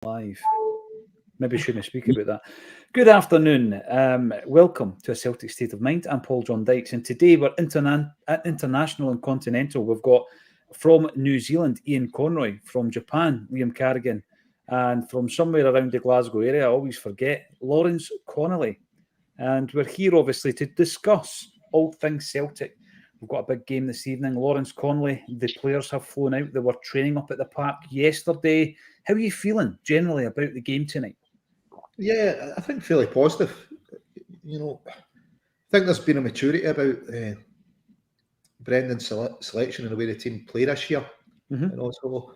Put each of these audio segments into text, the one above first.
live. Maybe shouldn't speak about that. Good afternoon. Welcome to a Celtic State of Mind. I'm Paul John Dykes, and today we're international and continental. We've got from New Zealand, Ian Conroy, from Japan, Liam Carrigan, and from somewhere around the Glasgow area, I always forget, Lawrence Connolly. And we're here, obviously, to discuss all things Celtic. We've got a big game this evening. Lawrence Connolly, the players have flown out. They were training up at the park yesterday. How are you feeling generally about the game tonight? Yeah, I think fairly positive. I think there's been a maturity about Brendan's selection and the way the team play this year. So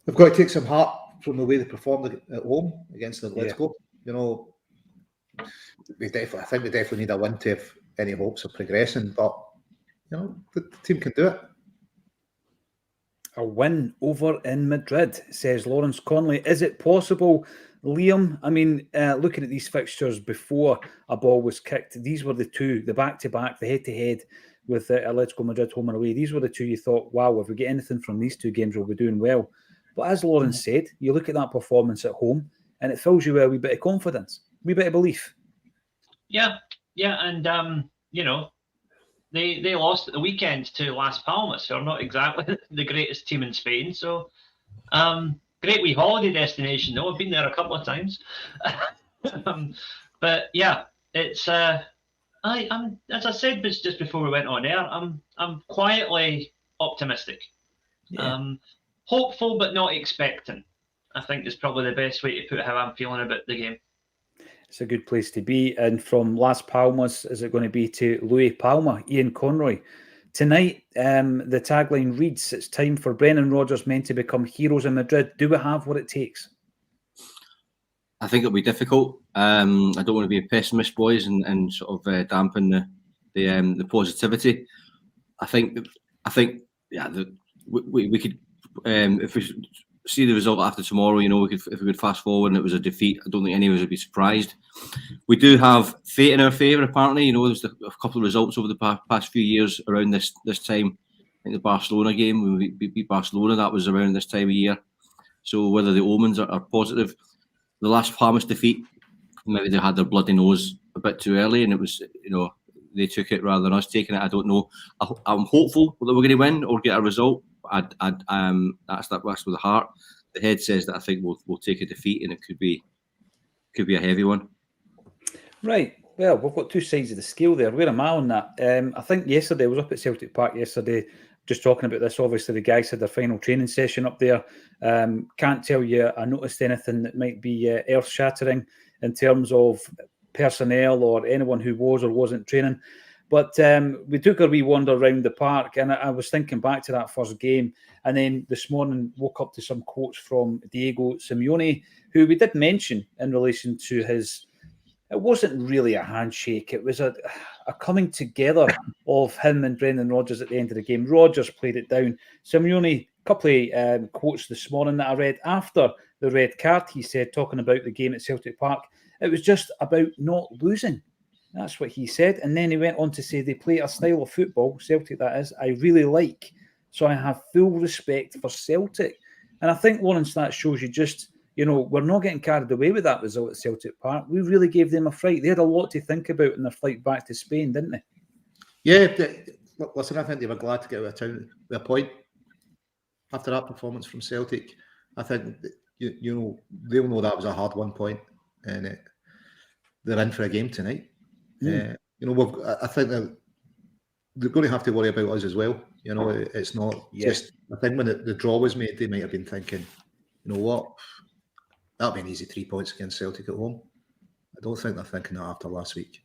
they've got to take some heart from the way they performed at home against Atletico. I think we definitely need a win to have any hopes of progressing, but the team can do it. A win over in Madrid, says Lawrence Connolly. Is it possible, Liam? I mean, looking at these fixtures before a ball was kicked, these were the two, the back-to-back, the head-to-head with Atletico Madrid home and away. These were the two you thought, wow, if we get anything from these two games, we'll be doing well. But as Lawrence said, you look at that performance at home and it fills you with a wee bit of confidence, a wee bit of belief. Yeah, and, They lost at the weekend to Las Palmas, who are not exactly the greatest team in Spain. So, great wee holiday destination, though. I've been there a couple of times. But yeah, it's I'm as I said just before we went on air, I'm quietly optimistic. Yeah. Hopeful but not expectant, I think is probably the best way to put how I'm feeling about the game. It's a good place to be. And from Las Palmas, is it going to be to Louis Palma, Ian Conroy? Tonight, the tagline reads, it's time for Brendan Rodgers men to become heroes in Madrid. Do we have what it takes? I think it'll be difficult. I don't want to be a pessimist, boys, and sort of dampen the positivity. I think yeah, we could if we see the result after tomorrow, if we could fast forward and it was a defeat, I don't think any of us would be surprised. We do have fate in our favour, apparently. There's a couple of results over the past few years around this time. I think the Barcelona game, when we beat Barcelona, that was around this time of year. So whether the omens are positive. The last Palmas defeat, maybe they had their bloody nose a bit too early and it was, they took it rather than us taking it. I don't know. I'm hopeful that we're going to win or get a result. That's with the heart. The head says that I think we'll take a defeat and it could be a heavy one. Right. Well, we've got two sides of the scale there. Where am I on that? I think yesterday, I was up at Celtic Park yesterday, just talking about this. Obviously, the guys had their final training session up there. Can't tell you I noticed anything that might be earth-shattering in terms of personnel or anyone who was or wasn't training. But we took a wee wander around the park and I was thinking back to that first game. And then this morning woke up to some quotes from Diego Simeone, who we did mention in relation to his, it wasn't really a handshake. It was a coming together of him and Brendan Rodgers at the end of the game. Rodgers played it down. Simeone, a couple of quotes this morning that I read after the red card, he said, talking about the game at Celtic Park, it was just about not losing. That's what he said. And then he went on to say they play a style of football, Celtic that is, I really like. So I have full respect for Celtic. And I think, Lawrence, that shows you just, we're not getting carried away with that result at Celtic Park. We really gave them a fright. They had a lot to think about in their flight back to Spain, didn't they? Yeah. Listen, I think they were glad to get out of town with a point. After that performance from Celtic, I think, they'll know that was a hard 1 point. And they're in for a game tonight. I think that they're going to have to worry about us as well. It's not just. I think when the draw was made, they might have been thinking, you know what, that'll be an easy 3 points against Celtic at home. I don't think they're thinking that after last week.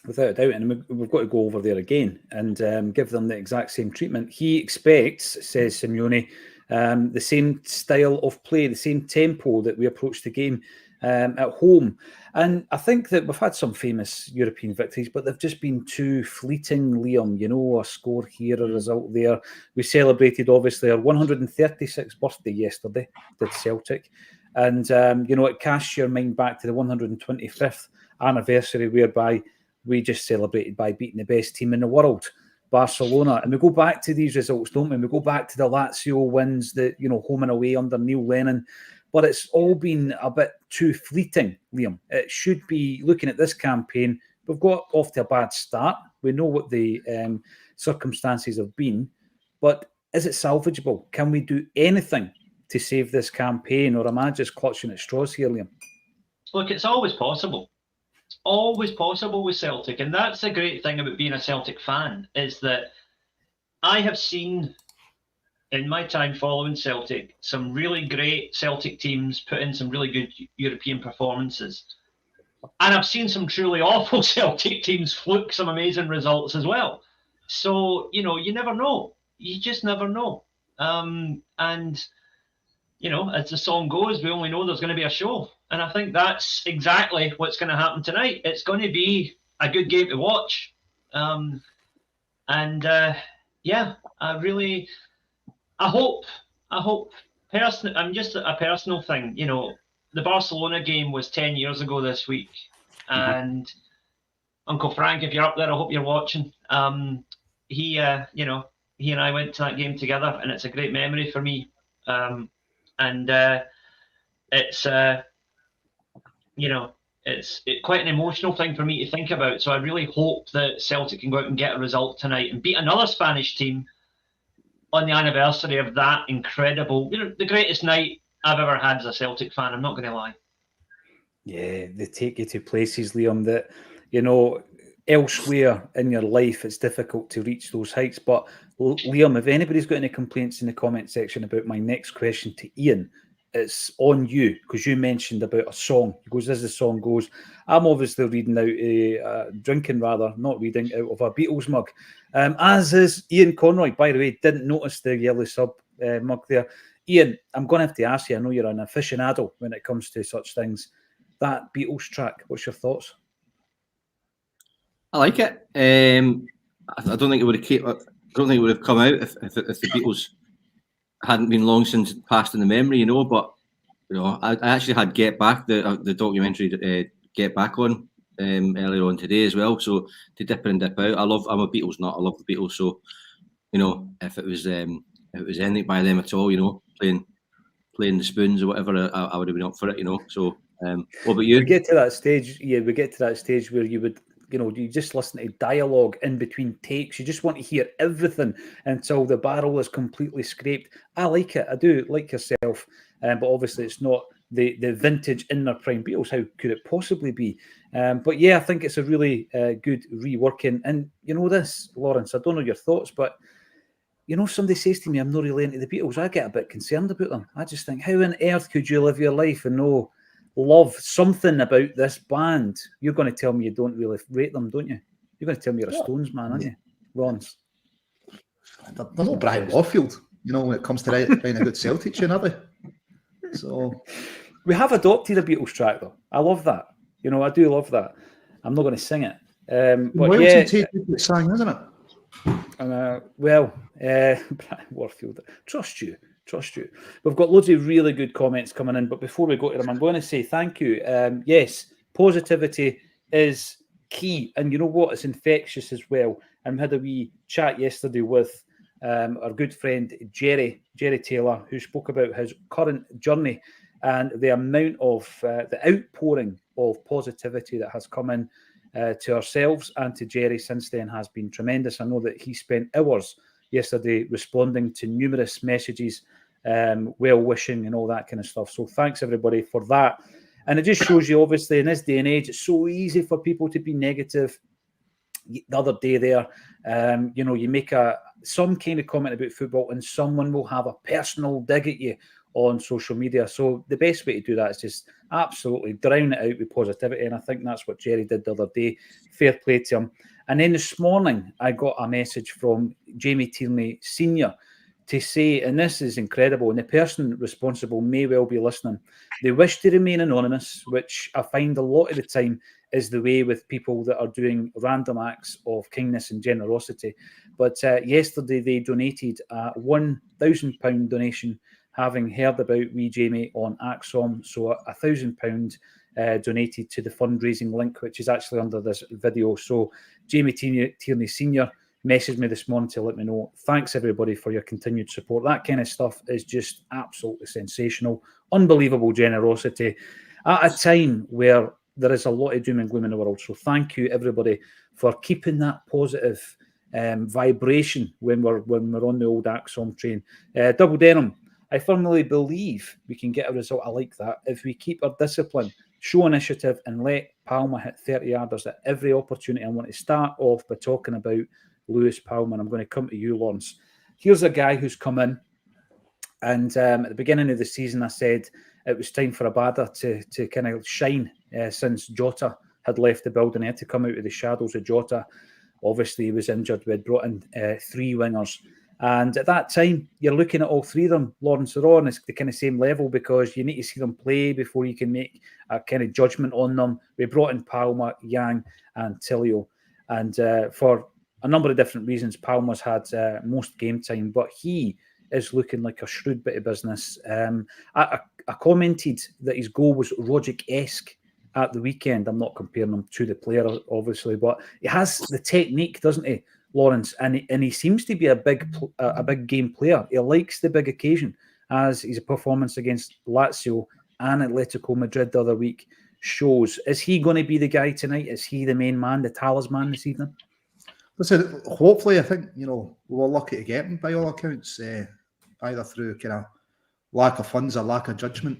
Without a doubt, and we've got to go over there again and give them the exact same treatment. He expects, says Simeone, the same style of play, the same tempo that we approach the game at home. And I think that we've had some famous European victories, but they've just been too fleeting, Liam. A score here, a result there. We celebrated, obviously, our 136th birthday yesterday, did Celtic. And, it casts your mind back to the 125th anniversary, whereby we just celebrated by beating the best team in the world. Barcelona. And we go back to these results, don't we? We go back to the Lazio wins, the home and away under Neil Lennon. But it's all been a bit too fleeting, Liam. It should be, looking at this campaign, we've got off to a bad start. We know what the circumstances have been. But is it salvageable? Can we do anything to save this campaign? Or am I just clutching at straws here, Liam? Look, it's always possible. It's always possible with Celtic. And that's the great thing about being a Celtic fan, is that I have seen, in my time following Celtic, some really great Celtic teams put in some really good European performances. And I've seen some truly awful Celtic teams fluke some amazing results as well. So, you never know. You just never know. And, as the song goes, we only know there's going to be a show. And I think that's exactly what's going to happen tonight. It's going to be a good game to watch. I hope, personally, I'm just a personal thing. The Barcelona game was 10 years ago this week. And Uncle Frank, if you're up there, I hope you're watching. He and I went to that game together, and it's a great memory for me. It's quite an emotional thing for me to think about. So I really hope that Celtic can go out and get a result tonight and beat another Spanish team on the anniversary of that incredible, the greatest night I've ever had as a Celtic fan. I'm not going to lie. Yeah, they take you to places, Liam, that, elsewhere in your life it's difficult to reach those heights. But Liam, if anybody's got any complaints in the comment section about my next question to Ian, it's on you, because you mentioned about a song. He goes, as the song goes, I'm obviously drinking out of a Beatles mug, as is Ian Conroy. By the way, didn't notice the yellow sub mug there. Ian, I'm going to have to ask you, I know you're an aficionado when it comes to such things, that Beatles track, what's your thoughts? I like it. I don't think it would have come out if the Beatles hadn't been long since passed in the memory, But I actually had Get Back, the documentary Get Back on earlier on today as well. So to dip in and dip out, I'm a Beatles nut. I love the Beatles. So if it was anything by them at all, playing the Spoons or whatever, I would have been up for it. So what about you? We get to that stage where you would. You just listen to dialogue in between takes. You just want to hear everything until the barrel is completely scraped. I like it. I do, like yourself. But obviously it's not the vintage in their prime Beatles. How could it possibly be? But yeah, I think it's a really good reworking. And this, Lawrence, I don't know your thoughts, but somebody says to me, I'm not really into the Beatles, I get a bit concerned about them. I just think, how on earth could you live your life and love something about this band? You're going to tell me you don't really rate them, don't you? You're going to tell me you're a Stones man, aren't you, Lawrence? They're not Brian Warfield, when it comes to writing a good Celtic tune, are they? So we have adopted a Beatles track, though. I love that. I do love that. I'm not going to sing it. But yeah, it's sang, isn't it? Brian Warfield, trust you. We've got loads of really good comments coming in, but before we go to them, I'm going to say thank you. Yes, positivity is key, and you know what? It's infectious as well. And we had a wee chat yesterday with our good friend Jerry Taylor, who spoke about his current journey and the amount of the outpouring of positivity that has come in to ourselves and to Jerry since then has been tremendous. I know that he spent hours yesterday responding to numerous messages, well-wishing and all that kind of stuff. So thanks everybody for that. And it just shows you, obviously, in this day and age, it's so easy for people to be negative. The other day there, you make some kind of comment about football and someone will have a personal dig at you on social media. So the best way to do that is just absolutely drown it out with positivity. And I think that's what Jerry did the other day. Fair play to him. And then this morning, I got a message from Jamie Tierney Sr. to say, and this is incredible, and the person responsible may well be listening, they wish to remain anonymous, which I find a lot of the time is the way with people that are doing random acts of kindness and generosity. But yesterday, they donated a £1,000 donation, having heard about wee Jamie on Acsom. So £1,000 donated to the fundraising link, which is actually under this video. So Jamie Tierney Sr., messaged me this morning to let me know. Thanks, everybody, for your continued support. That kind of stuff is just absolutely sensational. Unbelievable generosity at a time where there is a lot of doom and gloom in the world. So thank you, everybody, for keeping that positive vibration when we're on the old Acsom train. Double Denim, I firmly believe we can get a result. I like that. If we keep our discipline, show initiative, and let Palma hit 30-yarders at every opportunity. I want to start off by talking about Lewis Palma, and I'm going to come to you, Lawrence. Here's a guy who's come in, and at the beginning of the season, I said it was time for Abada to kind of shine since Jota had left the building. He had to come out of the shadows of Jota. Obviously, he was injured. We had brought in 3 wingers. And at that time, you're looking at all 3 of them, Lawrence, are on the kind of same level, because you need to see them play before you can make a kind of judgment on them. We brought in Palma, Yang, and Tilio. And for a number of different reasons, Palma's had most game time, but he is looking like a shrewd bit of business. I commented that his goal was Rodgick-esque at the weekend. I'm not comparing him to the player, obviously, but he has the technique, doesn't he, Lawrence? And he seems to be a big game player. He likes the big occasion, as his performance against Lazio and Atletico Madrid the other week shows. Is he going to be the guy tonight? Is he the main man, the talisman this evening? Listen, hopefully, I think, we were lucky to get him by all accounts, either through kind of lack of funds or lack of judgment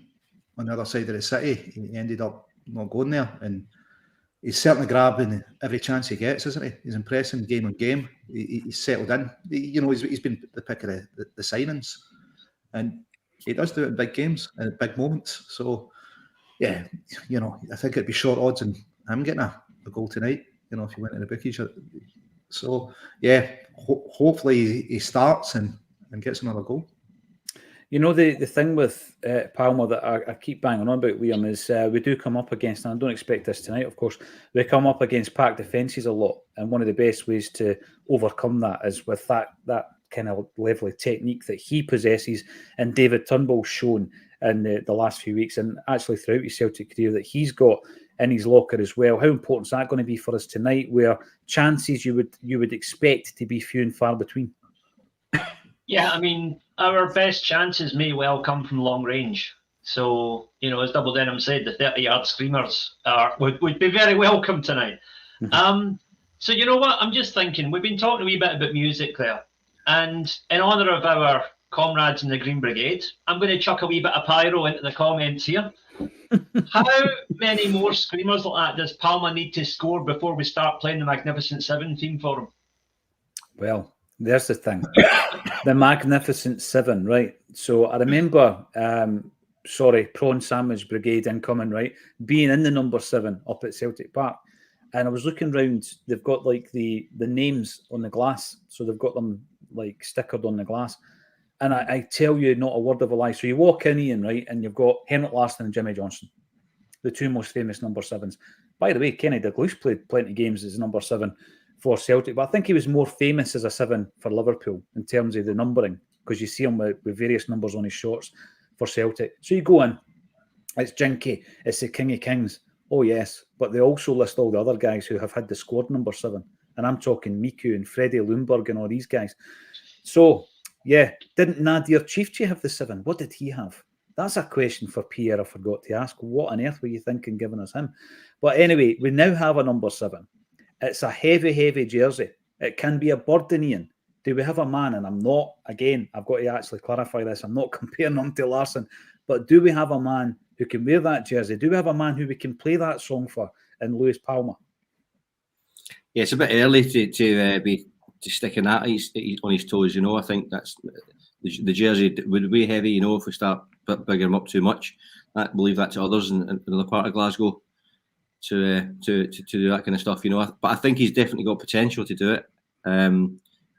on the other side of the city. He ended up not going there, and he's certainly grabbing every chance he gets, isn't he? He's impressing game on game. He's settled in. He's been the pick of the signings, and he does do it in big games and at big moments. So, yeah, I think it'd be short odds in him getting a goal tonight, if you went to the bookies. So, yeah, hopefully he starts and gets another goal. The thing with Palma that I keep banging on about, Liam, is we do come up against, and I don't expect this tonight, of course, we come up against packed defences a lot. And one of the best ways to overcome that is with that kind of level of technique that he possesses, and David Turnbull's shown in the last few weeks, and actually throughout his Celtic career, that he's got in his locker as well. How important is that going to be for us tonight, where chances you would expect to be few and far between? Yeah, I mean, our best chances may well come from long range. So, as Double Denim said, the 30-yard screamers would be very welcome tonight. Mm-hmm. So, you know what? I'm just thinking, we've been talking a wee bit about music there. And in honour of our comrades in the Green Brigade, I'm going to chuck a wee bit of pyro into the comments here. How many more screamers like that does Palma need to score before we start playing the Magnificent Seven theme for him? Well, there's the thing. The Magnificent Seven, right? So I remember, Prawn Sandwich Brigade incoming, right? Being in the number 7 up at Celtic Park. And I was looking around, they've got like the names on the glass. So they've got them like stickered on the glass. And I tell you, not a word of a lie. So you walk in, Ian, right? And you've got Henrik Larsson and Jimmy Johnson, the 2 most famous number 7s. By the way, Kenny Dalglish played plenty of games as number 7 for Celtic, but I think he was more famous as a 7 for Liverpool in terms of the numbering, because you see him with various numbers on his shorts for Celtic. So you go in, it's Jinky, it's the King of Kings. Oh yes, but they also list all the other guys who have had the squad number 7, and I'm talking Miku and Freddie Lundberg and all these guys. So yeah, didn't Nadir Chifchi have the 7? What did he have? That's a question for Pierre I forgot to ask. What on earth were you thinking giving us him? But anyway, we now have a number 7. It's a heavy, heavy jersey. It can be a burden, Ian. Do we have a man? And I'm not, again, I've got to actually clarify this. I'm not comparing him to Larsson. But do we have a man who can wear that jersey? Do we have a man who we can play that song for in Lewis Palma? Yeah, it's a bit early to be sticking that on his toes. I think that's the jersey would be heavy. If we start bigging him up too much, we'll leave that to others in another part of Glasgow to do that kind of stuff. But I think he's definitely got potential to do it.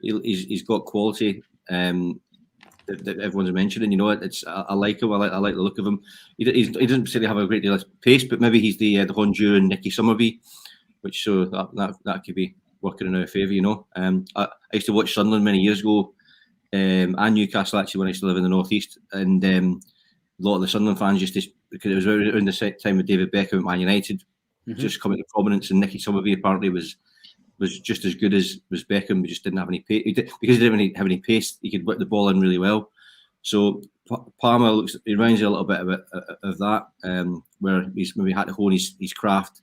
He's got quality that everyone's mentioning. I like him. I like the look of him. He doesn't necessarily have a great deal of pace, but maybe he's the Honduran Nicky Summerby, which so that could be working in our favour. I used to watch Sunderland many years ago, and Newcastle actually when I used to live in the northeast, and a lot of the Sunderland fans because it was around the time of David Beckham at Man United, just coming to prominence, and Nicky Summerby apparently was was just as good as was Beckham. He just didn't have any pace. Because he didn't have any pace, he could whip the ball in really well. So Palmer he reminds you a little bit of that, where he's maybe had to hone his craft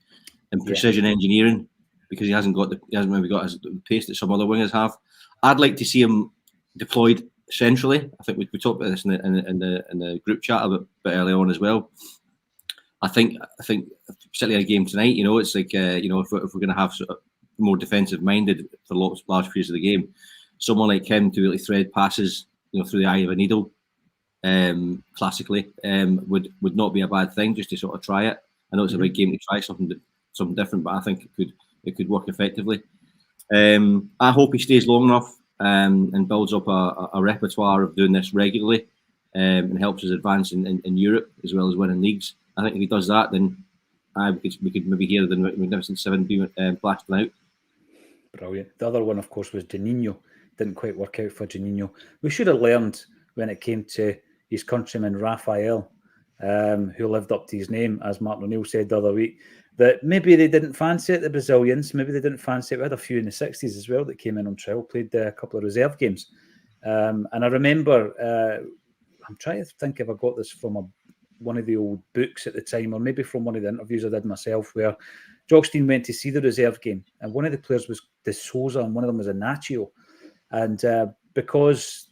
and precision engineering, because he hasn't maybe got the pace that some other wingers have. I'd like to see him deployed centrally. I think we talked about this in the group chat a bit early on as well. I think particularly in a game tonight, it's like if we're going to have sort of more defensive minded for large periods of the game, someone like him to really thread passes through the eye of a needle, classically, would not be a bad thing, just to sort of try it. I know it's a big game to try something different, but I think it could work effectively. I hope he stays long enough and builds up a repertoire of doing this regularly, and helps us advance in Europe as well as winning leagues. I think if he does that, then we could maybe hear the Magnificent Seven being blasting out. Brilliant. The other one, of course, was Juninho. Didn't quite work out for Juninho. We should have learned when it came to his countryman Rafael, who lived up to his name, as Martin O'Neill said the other week, that maybe they didn't fancy it, the Brazilians. Maybe they didn't fancy it. We had a few in the 60s as well that came in on trial, played a couple of reserve games. And I remember, I'm trying to think if I got this from one of the old books at the time, or maybe from one of the interviews I did myself, where Jockstein went to see the reserve game, and one of the players was De Souza and one of them was Inácio. And because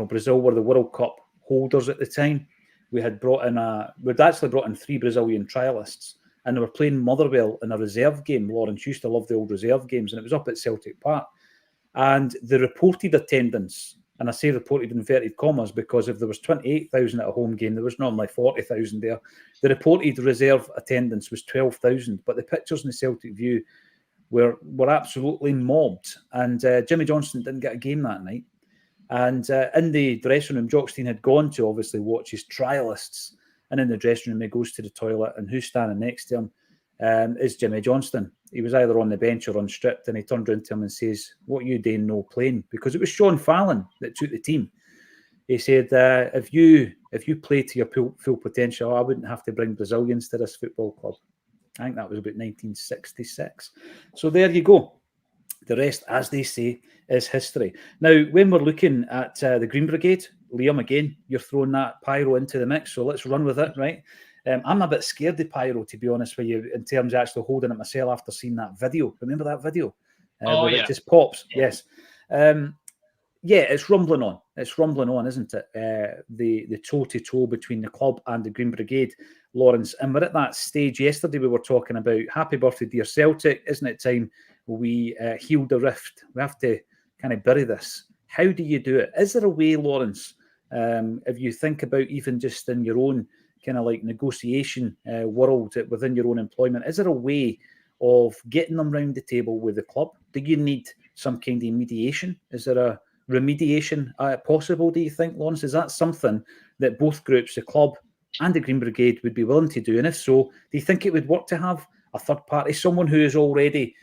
Brazil were the World Cup holders at the time, we'd actually brought in 3 Brazilian trialists, and they were playing Motherwell in a reserve game. Lawrence used to love the old reserve games, and it was up at Celtic Park. And the reported attendance, and I say reported in inverted commas because if there was 28,000 at a home game, there was normally 40,000 there. The reported reserve attendance was 12,000, but the pictures in the Celtic View were absolutely mobbed. And Jimmy Johnson didn't get a game that night. And in the dressing room, Jockstein had gone to obviously watch his trialists. And in the dressing room, he goes to the toilet, and who's standing next to him is Jimmy Johnston. He was either on the bench or unstripped, and he turned around to him and says, "What are you doing no playing?" Because it was Sean Fallon that took the team. He said, if you play to your full potential, I wouldn't have to bring Brazilians to this football club. I think that was about 1966. So there you go. The rest, as they say, is history. Now, when we're looking at the Green Brigade, Liam, again, you're throwing that pyro into the mix, so let's run with it, right? I'm a bit scared of pyro, to be honest with you, in terms of actually holding it myself after seeing that video. Remember that video? Where it just pops? Yeah. Yes. It's rumbling on. It's rumbling on, isn't it? The toe-to-toe between the club and the Green Brigade, Lawrence. And we're at that stage yesterday we were talking about, happy birthday, dear Celtic. Isn't it time we healed the rift? We have to kind of bury this. How do you do it? Is there a way, Lawrence, if you think about even just in your own kind of like negotiation world within your own employment, is there a way of getting them round the table with the club? Do you need some kind of mediation? Is there a remediation possible, do you think, Lawrence? Is that something that both groups, the club and the Green Brigade, would be willing to do? And if so, do you think it would work to have a third party, someone who is already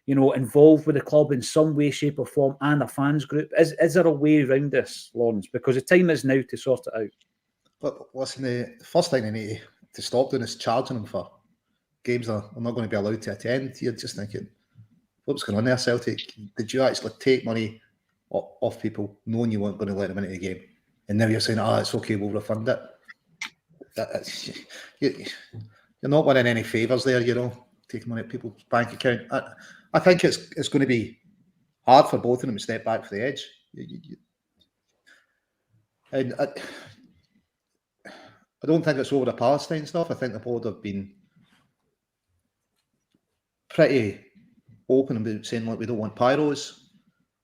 involved with the club in some way, shape or form, and a fans group? Is there a way around this, Lawrence? Because the time is now to sort it out. But listen, the first thing they need to stop doing is charging them for games they're not going to be allowed to attend. You're just thinking, what's going on there, Celtic? Did you actually take money off people knowing you weren't going to let them into the game? And now you're saying, it's okay, we'll refund it. You're not winning any favours there, taking money at people's bank account. I think it's going to be hard for both of them to step back for the edge. And I don't think it's over the Palestine stuff. I think the board have been pretty open about saying, look, we don't want pyros.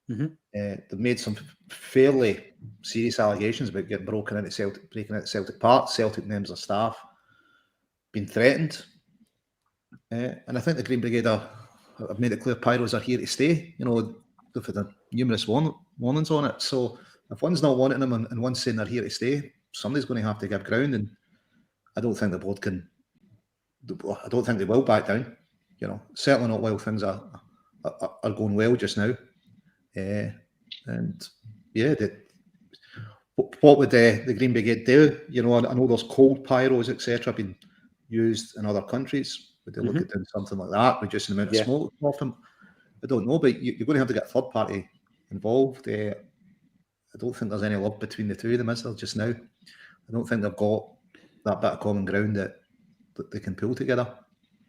Mm-hmm. They've made some fairly serious allegations about getting breaking into Celtic Park. Celtic members of staff been threatened. And I think the Green Brigade have made it clear pyros are here to stay. They've had numerous warnings on it. So if one's not wanting them and one's saying they're here to stay, somebody's going to have to give ground. And I don't think the board can. I don't think they will back down. Certainly not while things are going well just now. What would the Green Brigade do? I know there's cold pyros, etc., been used in other countries. Would they look at doing something like that, reducing the amount of smoke off them? I don't know, but you're going to have to get a third party involved. I don't think there's any love between the two of them, is there, just now? I don't think they've got that bit of common ground that they can pull together.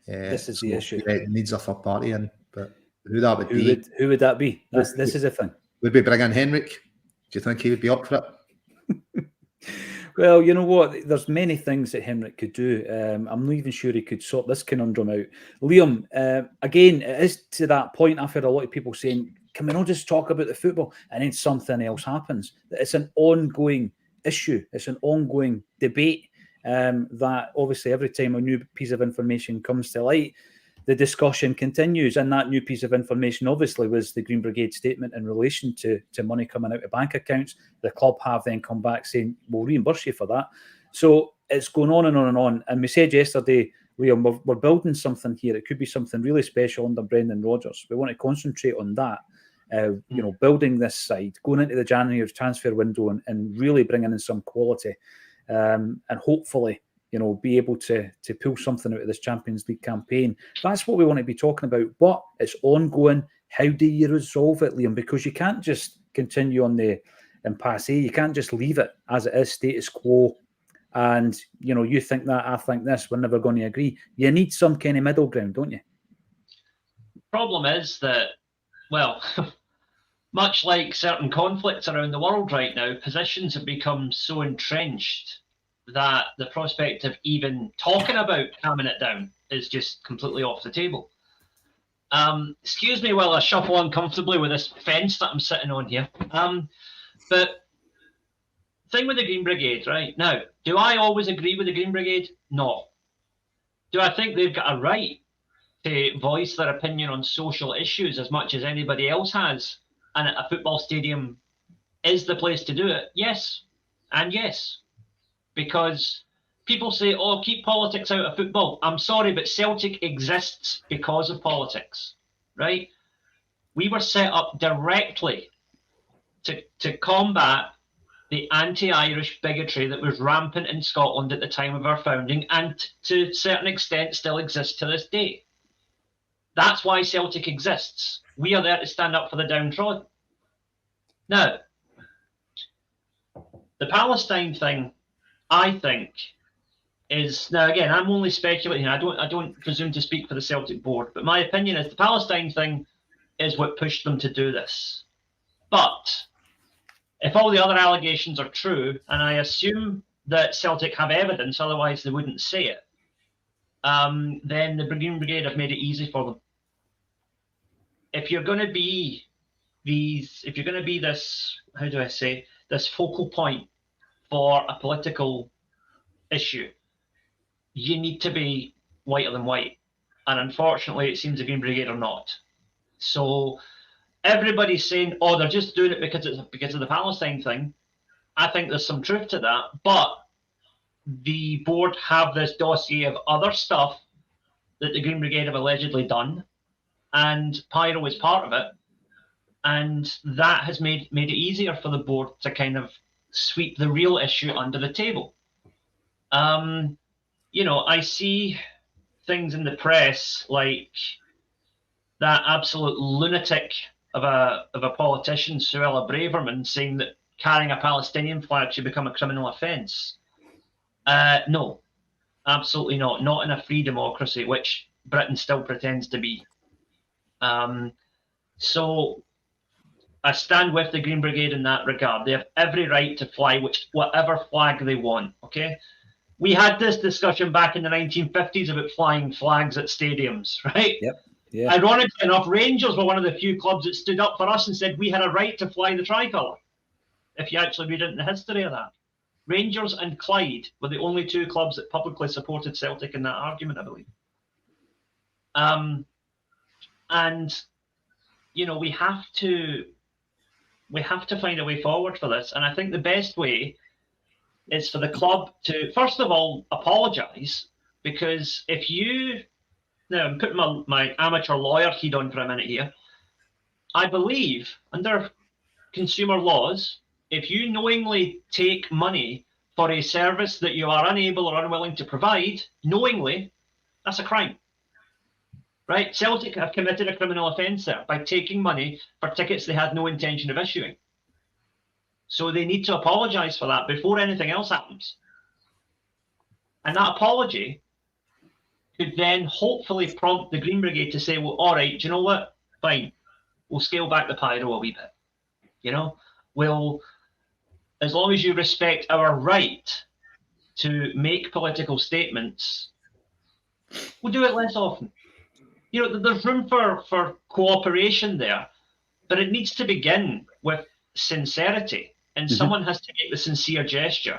This is the issue. Yeah, it needs a third party in, but who that would be? Who would that be? This is the thing. Would we bring in Henrik? Do you think he would be up for it? Well, you know what? There's many things that Henrik could do. I'm not even sure he could sort this conundrum out. Liam, again, it is to that point. I've heard a lot of people saying, can we not just talk about the football? And then something else happens. It's an ongoing issue. It's an ongoing debate that obviously every time a new piece of information comes to light, the discussion continues. And that new piece of information obviously was the Green Brigade statement in relation to money coming out of bank accounts. The club have then come back saying, we'll reimburse you for that. So it's going on and on and on. And we said yesterday, Liam, we're building something here. It could be something really special under Brendan Rodgers. We want to concentrate on that. Building this side, going into the January transfer window and really bringing in some quality, and hopefully, be able to pull something out of this Champions League campaign. That's what we want to be talking about. But it's ongoing. How do you resolve it, Liam? Because you can't just continue on the impasse. You can't just leave it as it is, status quo. And, you think that, I think this, we're never going to agree. You need some kind of middle ground, don't you? Problem is that, well, much like certain conflicts around the world right now, positions have become so entrenched that the prospect of even talking about calming it down is just completely off the table. Excuse me while I shuffle uncomfortably with this fence that I'm sitting on here. But thing with the Green Brigade, right? Now, do I always agree with the Green Brigade? No. Do I think they've got a right to voice their opinion on social issues as much as anybody else has, and a football stadium is the place to do it? Yes, and yes. Because people say, oh, keep politics out of football. I'm sorry, but Celtic exists because of politics, right? We were set up directly to combat the anti-Irish bigotry that was rampant in Scotland at the time of our founding, and to a certain extent still exists to this day. That's why Celtic exists. We are there to stand up for the downtrodden. Now, the Palestine thing, I think, is, now again, I'm only speculating. I don't presume to speak for the Celtic board, but my opinion is the Palestine thing is what pushed them to do this. But if all the other allegations are true, and I assume that Celtic have evidence, otherwise they wouldn't say it, then the Green Brigade have made it easy for them. If you're going to be this, how do I say, this focal point for a political issue, you need to be whiter than white. And unfortunately, it seems the Green Brigade are not. So everybody's saying, oh, they're just doing it because of the Palestine thing. I think there's some truth to that. But the board have this dossier of other stuff that the Green Brigade have allegedly done, and Pyro is part of it. And that has made it easier for the board to kind of sweep the real issue under the table. I see things in the press like that absolute lunatic of a politician, Suella Braverman, saying that carrying a Palestinian flag should become a criminal offence. No, absolutely not. Not in a free democracy, which Britain still pretends to be. So I stand with the Green Brigade in that regard. They have every right to fly whatever flag they want, okay? We had this discussion back in the 1950s about flying flags at stadiums, right? Yep. Yeah. Ironically enough, Rangers were one of the few clubs that stood up for us and said we had a right to fly the tricolour, if you actually read into the history of that. Rangers and Clyde were the only two clubs that publicly supported Celtic in that argument, I believe. We have to find a way forward for this. And I think the best way is for the club to, first of all, apologise, because now I'm putting my amateur lawyer heat on for a minute here. I believe under consumer laws, if you knowingly take money for a service that you are unable or unwilling to provide, knowingly, that's a crime. right? Celtic have committed a criminal offence there by taking money for tickets they had no intention of issuing. So they need to apologise for that before anything else happens. And that apology could then hopefully prompt the Green Brigade to say, well, all right, do you know what? Fine. We'll scale back the pyro a wee bit. You know, we'll, as long as you respect our right to make political statements, we'll do it less often. You know, there's room for cooperation there, but it needs to begin with sincerity, and someone has to make the sincere gesture.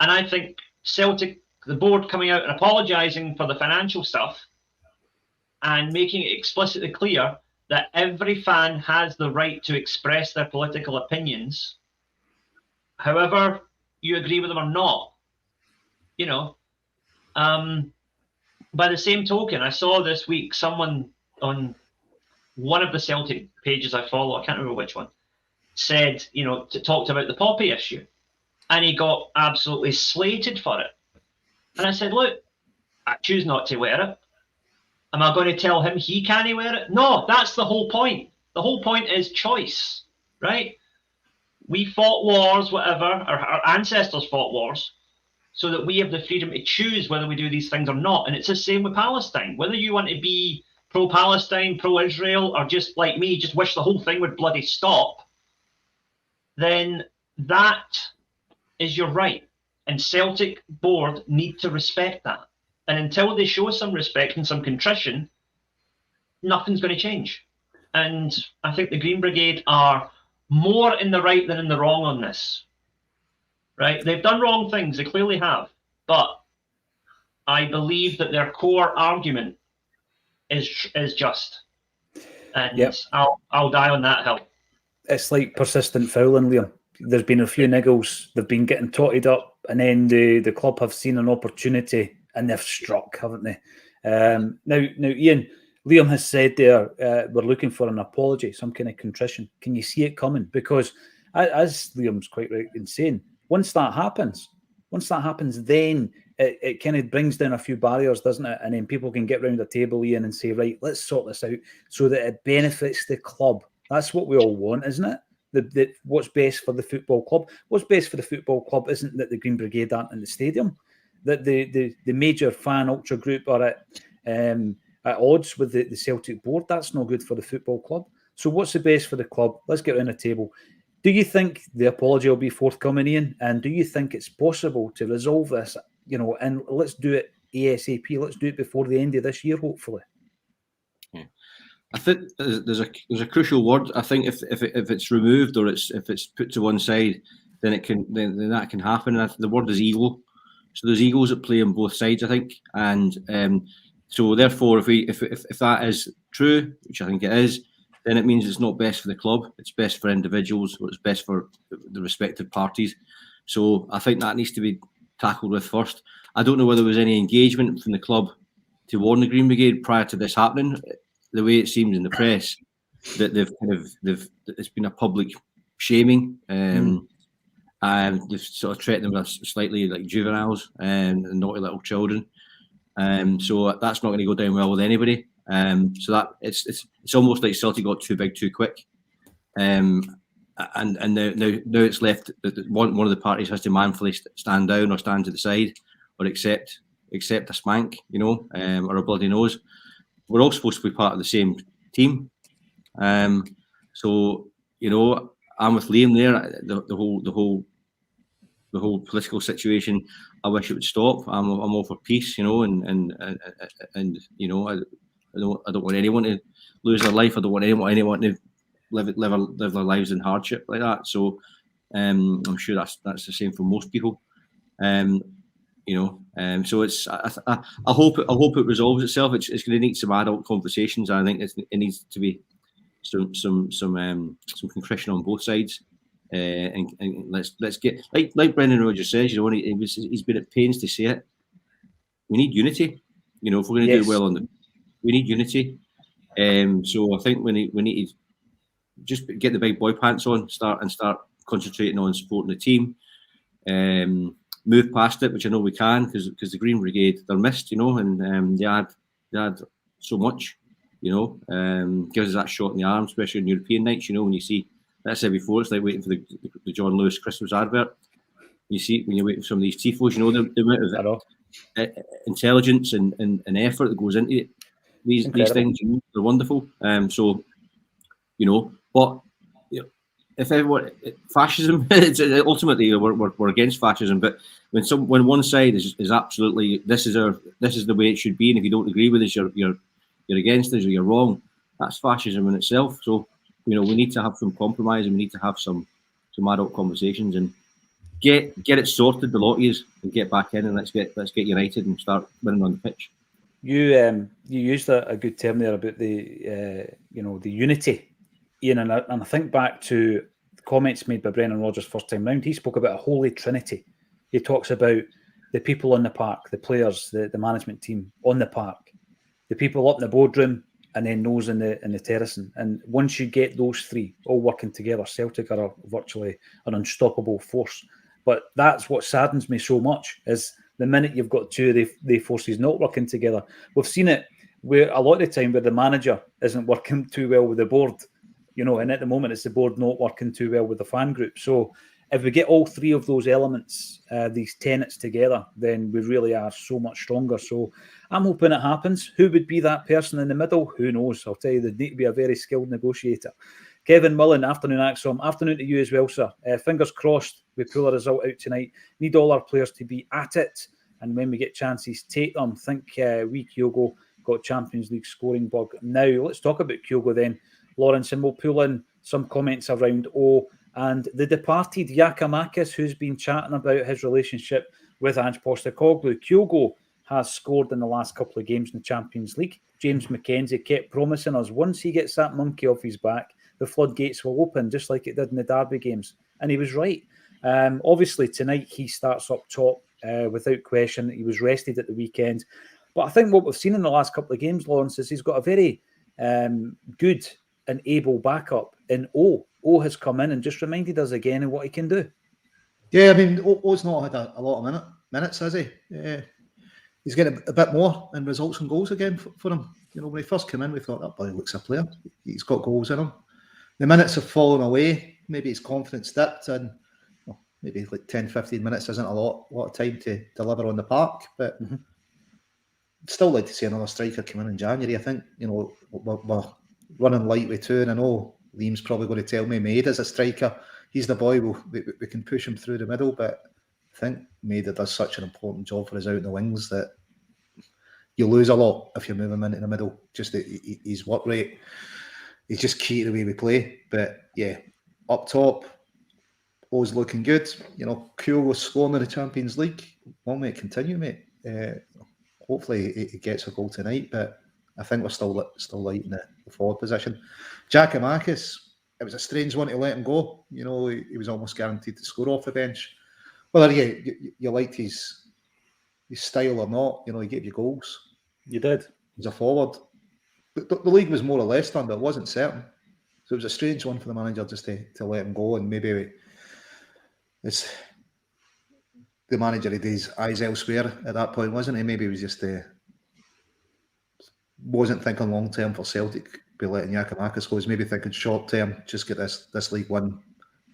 And I think Celtic, the board coming out and apologising for the financial stuff and making it explicitly clear that every fan has the right to express their political opinions, however you agree with them or not. You know, by the same token, I saw this week someone on one of the Celtic pages I follow, I can't remember which one, said, you know, talked about the poppy issue, and he got absolutely slated for it. And I said, look, I choose not to wear it. Am I going to tell him he can't wear it? No, that's the whole point. The whole point is choice, right? We fought wars, whatever, our ancestors fought wars, so that we have the freedom to choose whether we do these things or not. And it's the same with Palestine. Whether you want to be pro-Palestine, pro-Israel, or just like me, just wish the whole thing would bloody stop, then that is your right. And Celtic board need to respect that. And until they show some respect and some contrition, nothing's going to change. And I think the Green Brigade are more in the right than in the wrong on this. Right? They've done wrong things, they clearly have. But I believe that their core argument is just. And I'll die on that hill. It's like persistent fouling, Liam. There's been a few niggles, they've been getting totted up, and then the club have seen an opportunity and they've struck, haven't they? Now, Ian, Liam has said there, we're looking for an apology, some kind of contrition. Can you see it coming? Because as Liam's quite right in saying, once that happens, then it kind of brings down a few barriers, doesn't it? And then people can get round the table, Ian, and say, right, let's sort this out so that it benefits the club. That's what we all want, isn't it? What's best for the football club? What's best for the football club isn't that the Green Brigade aren't in the stadium, that the major fan ultra group are at odds with the Celtic board. That's not good for the football club. So what's the best for the club? Let's get around the table. Do you think the apology will be forthcoming, Ian? And do you think it's possible to resolve this? You know, and let's do it ASAP. Let's do it before the end of this year, hopefully. Yeah. I think there's a crucial word. I think if it's removed or if it's put to one side, then that can happen. And the word is ego. So there's egos at play on both sides, I think. And so therefore, if that is true, which I think it is, then it means it's not best for the club. It's best for individuals, or it's best for the respective parties. So I think that needs to be tackled with first. I don't know whether there was any engagement from the club to warn the Green Brigade prior to this happening. The way it seems in the press that it's been a public shaming, and they've sort of treated them as slightly like juveniles and naughty little children. So that's not going to go down well with anybody. So that it's almost like Celtic got too big too quick, and now it's left that one of the parties has to manfully stand down or stand to the side or accept a spank, you know, or a bloody nose. We're all supposed to be part of the same team, so you know I'm with Liam there. The whole political situation, I wish it would stop. I'm all for peace, you know, and you know I don't want anyone to lose their life. I don't want anyone to live their lives in hardship like that. So I'm sure that's the same for most people. You know, so it's I hope it resolves itself. It's going to need some adult conversations. I think it needs to be some contrition on both sides. And let's get like Brendan Rodgers says, you know, he's been at pains to say it. We need unity, you know, if we're going to do well we need unity. So I think we need to just get the big boy pants on, start concentrating on supporting the team, move past it, which I know we can because the Green Brigade, they're missed, you know, and they had so much, Gives us that shot in the arm, especially on European nights. When you see, that's said before, it's like waiting for the John Lewis Christmas advert. You see when you're waiting for some of these tifos, the amount of intelligence and effort that goes into it. These things, they're wonderful. But if everyone fascism, ultimately we're against fascism. But when one side is absolutely this is the way it should be, and if you don't agree with us, you're against us or you're wrong. That's fascism in itself. So we need to have some compromise and we need to have some adult conversations and get it sorted, the lot of yous, and get back in and let's get united and start winning on the pitch. You used a good term there about the unity, Ian, and I think back to the comments made by Brendan Rodgers first time round. He spoke about a holy trinity. He talks about the people on the park, the players, the management team on the park, the people up in the boardroom, and then those in the terracing. And once you get those three all working together, Celtic are virtually an unstoppable force. But that's what saddens me so much, is the minute you've got two of the forces not working together. We've seen it where a lot of the time where the manager isn't working too well with the board, and at the moment it's the board not working too well with the fan group. So if we get all three of those elements, these tenets together, then we really are so much stronger. So I'm hoping it happens. Who would be that person in the middle? Who knows? I'll tell you, there'd need to be a very skilled negotiator. Kevin Mullen, afternoon Acsom. Afternoon to you as well, sir. Fingers crossed we pull a result out tonight. Need all our players to be at it. And when we get chances, take them. Think we, Kyogo, got Champions League scoring bug. Now, let's talk about Kyogo then, Lawrence, and we'll pull in some comments around and the departed Giakoumakis, who's been chatting about his relationship with Ange Postecoglou. Kyogo has scored in the last couple of games in the Champions League. James McKenzie kept promising us once he gets that monkey off his back, the floodgates will open, just like it did in the Derby games. And he was right. Obviously, tonight he starts up top without question. He was rested at the weekend. But I think what we've seen in the last couple of games, Lawrence, is he's got a very good and able backup in O. O has come in and just reminded us again of what he can do. Yeah, I mean, O's not had a lot of minutes, has he? He's getting a bit more in results and goals again for him. When he first came in, we thought, that boy looks a player. He's got goals in him. The minutes have fallen away. Maybe his confidence dipped, and maybe like 10, 15 minutes isn't a lot of time to deliver on the park. But still like to see another striker come in January. I think, we're running light with two, and I know Liam's probably going to tell me Maida a striker. He's the boy. We can push him through the middle, but I think Maida does such an important job for us out in the wings that you lose a lot if you move him into the middle. Just his work rate. He's just key to the way we play. But yeah, up top, O's looking good. Kyogo's scoring in the Champions League. Long may it continue, mate. Hopefully he gets a goal tonight, but I think we're still light in the forward position. Giakoumakis, it was a strange one to let him go. He was almost guaranteed to score off the bench. Whether you liked his style or not, he gave you goals. You did. He's a forward. The league was more or less done, but it wasn't certain. So it was a strange one for the manager just to let him go, and maybe it's the manager had his eyes elsewhere at that point, wasn't he? Maybe he was just wasn't thinking long term for Celtic, be letting Giakoumakis go. He was maybe thinking short term, just get this league win.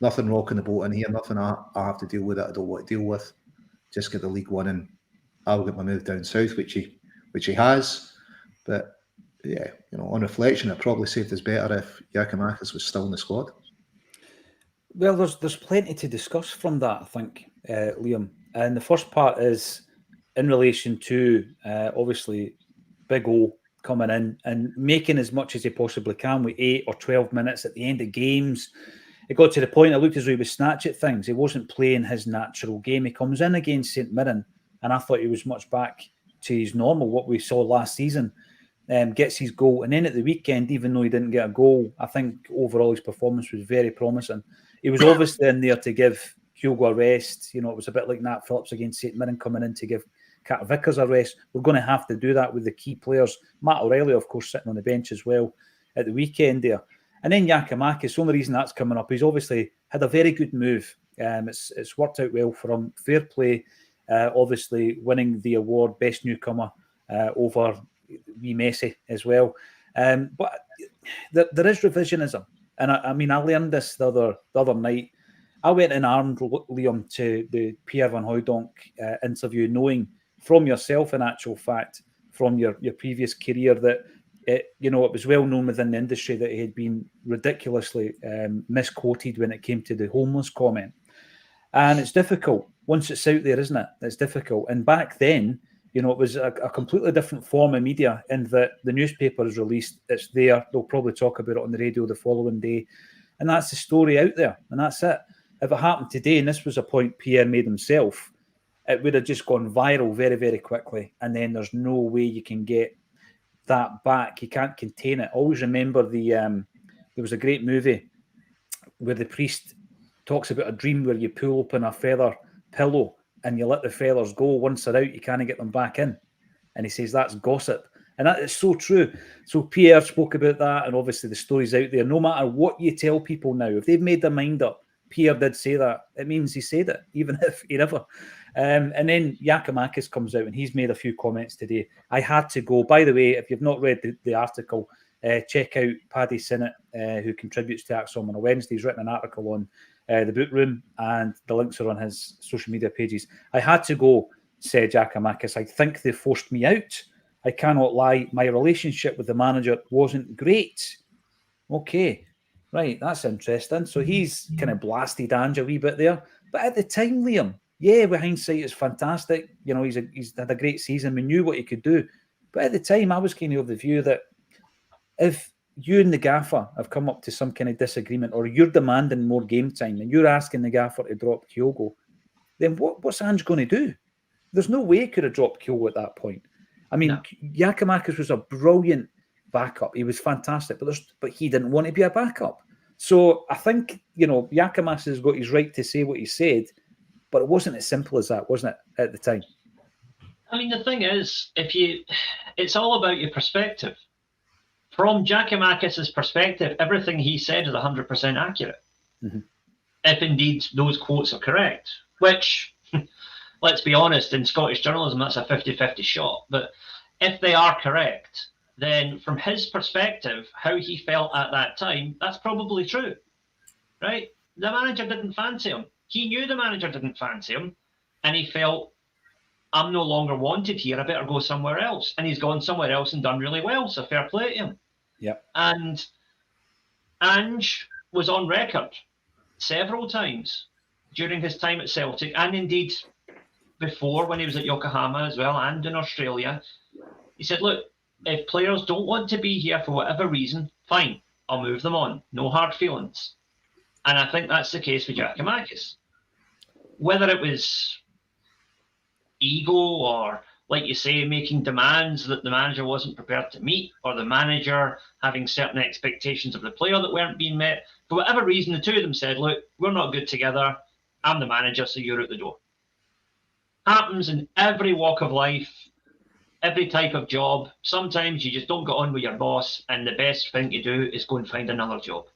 Nothing rocking the boat in here, nothing I have to deal with that I don't want to deal with. Just get the league win and I'll get my move down south, which he has. But yeah, on reflection, it probably saved us better if Giakoumakis was still in the squad. Well, there's plenty to discuss from that, I think, Liam. And the first part is in relation to obviously Big O coming in and making as much as he possibly can with 8 or 12 minutes at the end of games. It got to the point, it looked as though he was snatch at things. He wasn't playing his natural game. He comes in against St Mirren, and I thought he was much back to his normal, what we saw last season. Gets his goal, and then at the weekend, even though he didn't get a goal, I think overall his performance was very promising. He was obviously in there to give Kyogo a rest. It was a bit like Nat Phillips against St Mirren coming in to give Cat Vickers a rest. We're going to have to do that with the key players. Matt O'Reilly, of course, sitting on the bench as well at the weekend there. And then Giakoumakis, the only reason that's coming up, he's obviously had a very good move. It's worked out well for him. Fair play, obviously winning the award, Best Newcomer, over wee Messi as well. But there is revisionism. And I mean, I learned this the other night. I went and armed Liam to the Pierre Van Hooijdonk interview, knowing from yourself, in actual fact, from your previous career, that it was well known within the industry that he had been ridiculously misquoted when it came to the homeless comment. And it's difficult once it's out there, isn't it? It's difficult. And back then, it was a completely different form of media in that the newspaper is released, it's there, they'll probably talk about it on the radio the following day. And that's the story out there. And that's it. If it happened today, and this was a point Pierre made himself, it would have just gone viral very, very quickly. And then there's no way you can get that back. You can't contain it. Always remember there was a great movie where the priest talks about a dream where you pull open a feather pillow and you let the feathers go. Once they're out, you can't get them back in. And he says that's gossip. And that is so true. So Pierre spoke about that, and obviously the story's out there. No matter what you tell people now, if they've made their mind up, Pierre did say that, it means he said it, even if he never. And then Giakoumakis comes out and he's made a few comments today. I had to go. By the way, if you've not read the article, check out Paddy Sinnott, who contributes to Acsom on a Wednesday. He's written an article on the book room, and the links are on his social media pages. I had to go, said Giakoumakis. I think they forced me out. I cannot lie. My relationship with the manager wasn't great. Okay. Right, that's interesting. So he's kind of blasted Ange a wee bit there. But at the time, Liam, yeah, with hindsight, it's fantastic. He's had a great season. We knew what he could do. But at the time, I was kind of the view that if you and the gaffer have come up to some kind of disagreement, or you're demanding more game time and you're asking the gaffer to drop Kyogo, then what's Ange going to do? There's no way he could have dropped Kyogo at that point. I mean, no. Giakoumakis was a brilliant backup. He was fantastic, but he didn't want to be a backup. So I think, Giakoumakis has got his right to say what he said, but it wasn't as simple as that, wasn't it, at the time? I mean, the thing is, it's all about your perspective. From Giakoumakis' perspective, everything he said is 100% accurate. Mm-hmm. If indeed those quotes are correct, which, let's be honest, in Scottish journalism, that's a 50-50 shot. But if they are correct, then from his perspective, how he felt at that time, that's probably true, right? The manager didn't fancy him. He knew the manager didn't fancy him, and he felt, I'm no longer wanted here, I better go somewhere else. And he's gone somewhere else and done really well, so fair play to him. Yep. And Ange was on record several times during his time at Celtic, and indeed before when he was at Yokohama as well, and in Australia. He said, look, if players don't want to be here for whatever reason, fine, I'll move them on. No hard feelings. And I think that's the case with Giakoumakis. Whether it was ego or, like you say, making demands that the manager wasn't prepared to meet, or the manager having certain expectations of the player that weren't being met, for whatever reason, the two of them said, look, we're not good together. I'm the manager, so you're out the door. Happens in every walk of life, every type of job. Sometimes you just don't get on with your boss, and the best thing to do is go and find another job.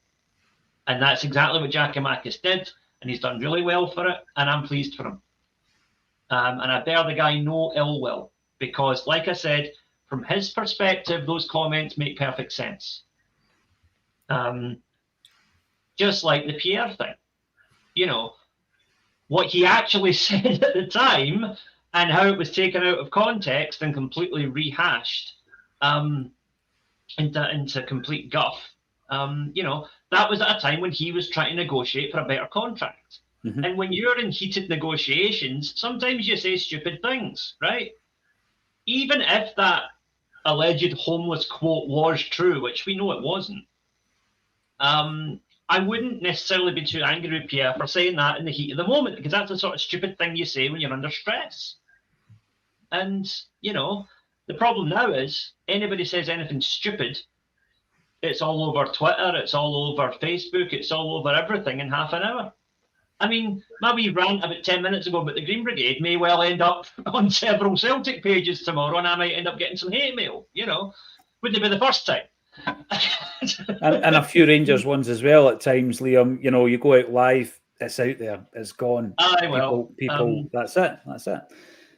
And that's exactly what Giakoumakis did, and he's done really well for it, and I'm pleased for him. And I bear the guy no ill will, because, like I said, from his perspective, those comments make perfect sense. Just like the Pierre thing. What he actually said at the time and how it was taken out of context and completely rehashed into complete guff. That was at a time when he was trying to negotiate for a better contract. Mm-hmm. And when you're in heated negotiations, sometimes you say stupid things, right? Even if that alleged homeless quote was true, which we know it wasn't, I wouldn't necessarily be too angry with Pierre for saying that in the heat of the moment, because that's the sort of stupid thing you say when you're under stress. And, the problem now is anybody says anything stupid, it's all over Twitter, it's all over Facebook, it's all over everything in half an hour. I mean, my wee rant about 10 minutes ago about the Green Brigade may well end up on several Celtic pages tomorrow, and I might end up getting some hate mail, Wouldn't it be the first time? and a few Rangers ones as well at times, Liam. You go out live, it's out there, it's gone. People, that's it.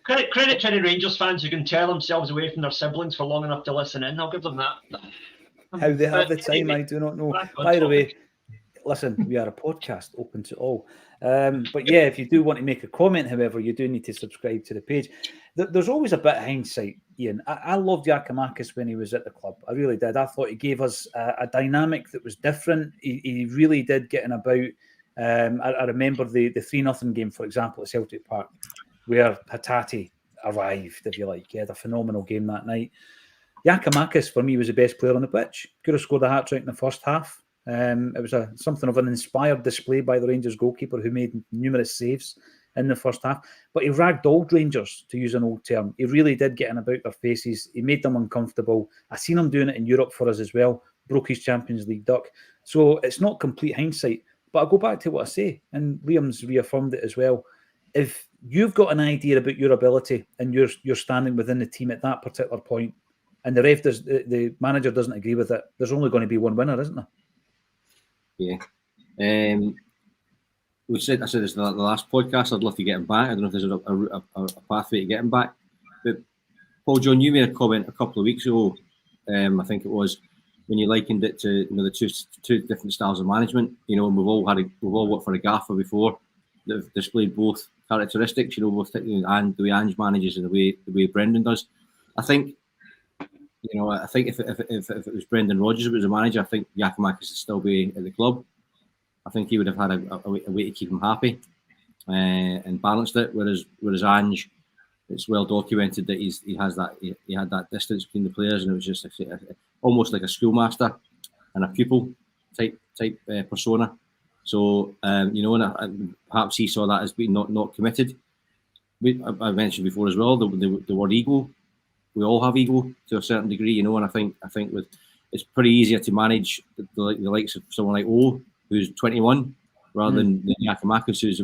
Credit to the Rangers fans who can tear themselves away from their siblings for long enough to listen in. I'll give them that. How they have the time, I do not know. By the way, listen, we are a podcast open to all. But yeah, if you do want to make a comment, however, you do need to subscribe to the page. There's always a bit of hindsight, Ian. I loved Giakoumakis when he was at the club. I really did. I thought he gave us a dynamic that was different. He really did get in about. I remember the 3-0 game, for example, at Celtic Park, where Hatate arrived, if you like. He had a phenomenal game that night. Giakoumakis, for me, was the best player on the pitch. Could have scored a hat-trick in the first half. It was something of an inspired display by the Rangers goalkeeper, who made numerous saves in the first half. But he ragdolled Rangers, to use an old term. He really did get in about their faces. He made them uncomfortable. I seen him doing it in Europe for us as well. Broke his Champions League duck. So it's not complete hindsight. But I'll go back to what I say, and Liam's reaffirmed it as well. If you've got an idea about your ability and you're standing within the team at that particular point, and the manager doesn't agree with it, there's only going to be one winner, isn't there? Yeah. I said this in the last podcast. I'd love to get him back. I don't know if there's a pathway to get him back. But Paul John, you made a comment a couple of weeks ago. I think it was when you likened it to the two different styles of management. And we've all worked for a gaffer before that have displayed both characteristics. Both and the way Ange manages and the way Brendan does. I think if it was Brendan Rodgers who was the manager, I think Giakoumakis would still be at the club. I think he would have had a way to keep him happy and balanced it. Whereas Ange, it's well documented that he had that distance between the players, and it was just almost like a schoolmaster and a pupil type persona. So and perhaps he saw that as being not committed. I mentioned before as well the word ego. We all have ego to a certain degree, and I think it's pretty easier to manage the likes of someone like O, who's 21, rather than Giakoumakis, who's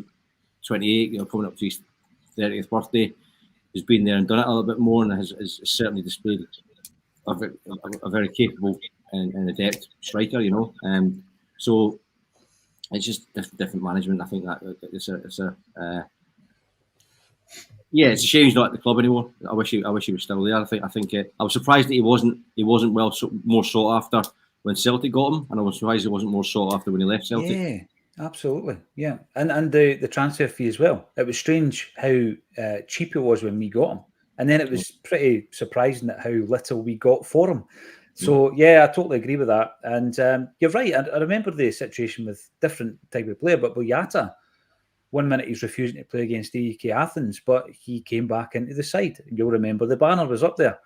28, coming up to his 30th birthday, who's been there and done it a little bit more, and has certainly displayed a very capable and adept striker, so it's just different management. I think that it's a shame he's not at the club anymore. I wish he was still there. I think I was surprised that he wasn't more sought after when Celtic got him, and I was surprised he wasn't more sought after when he left Celtic. Yeah, absolutely. Yeah, and the transfer fee as well. It was strange how cheap it was when we got him, and then it was pretty surprising at how little we got for him. So yeah, I totally agree with that. And you're right. I remember the situation with different type of player, but Boyata, 1 minute he's refusing to play against AEK Athens, but he came back into the side. You'll remember the banner was up there.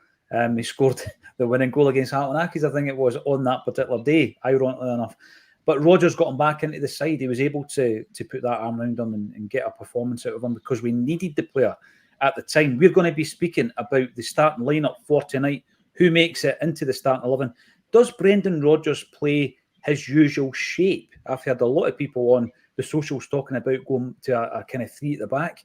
He scored the winning goal against Hatzanakis, I think it was, on that particular day, ironically enough. But Rodgers got him back into the side. He was able to put that arm around him and get a performance out of him because we needed the player at the time. We're going to be speaking about the starting lineup for tonight. Who makes it into the starting 11? Does Brendan Rodgers play his usual shape? I've heard a lot of people on the socials talking about going to a kind of three at the back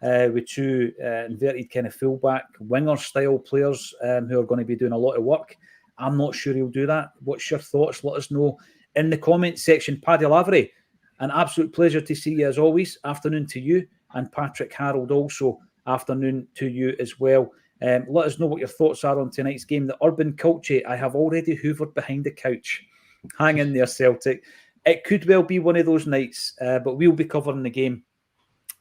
with two inverted kind of fullback winger style players who are going to be doing a lot of work. I'm not sure he'll do that. What's your thoughts? Let us know in the comments section. Paddy Lavery, an absolute pleasure to see you as always. Afternoon to you. And Patrick Harold also, afternoon to you as well. Let us know what your thoughts are on tonight's game. The Urban Culture, I have already hoovered behind the couch. Hang in there, Celtic. It could well be one of those nights, but we'll be covering the game.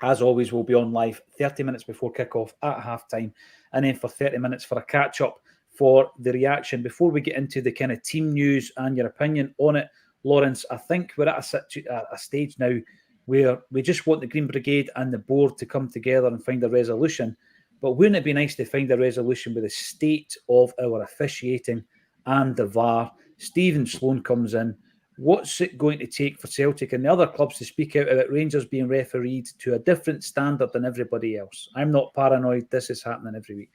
As always, we'll be on live 30 minutes before kickoff at halftime, and then for 30 minutes for a catch-up for the reaction. Before we get into the kind of team news and your opinion on it, Lawrence, I think we're at a stage now where we just want the Green Brigade and the board to come together and find a resolution. But wouldn't it be nice to find a resolution with the state of our officiating and the VAR? Stephen Sloan comes in. What's it going to take for Celtic and the other clubs to speak out about Rangers being refereed to a different standard than everybody else? I'm not paranoid. This is happening every week.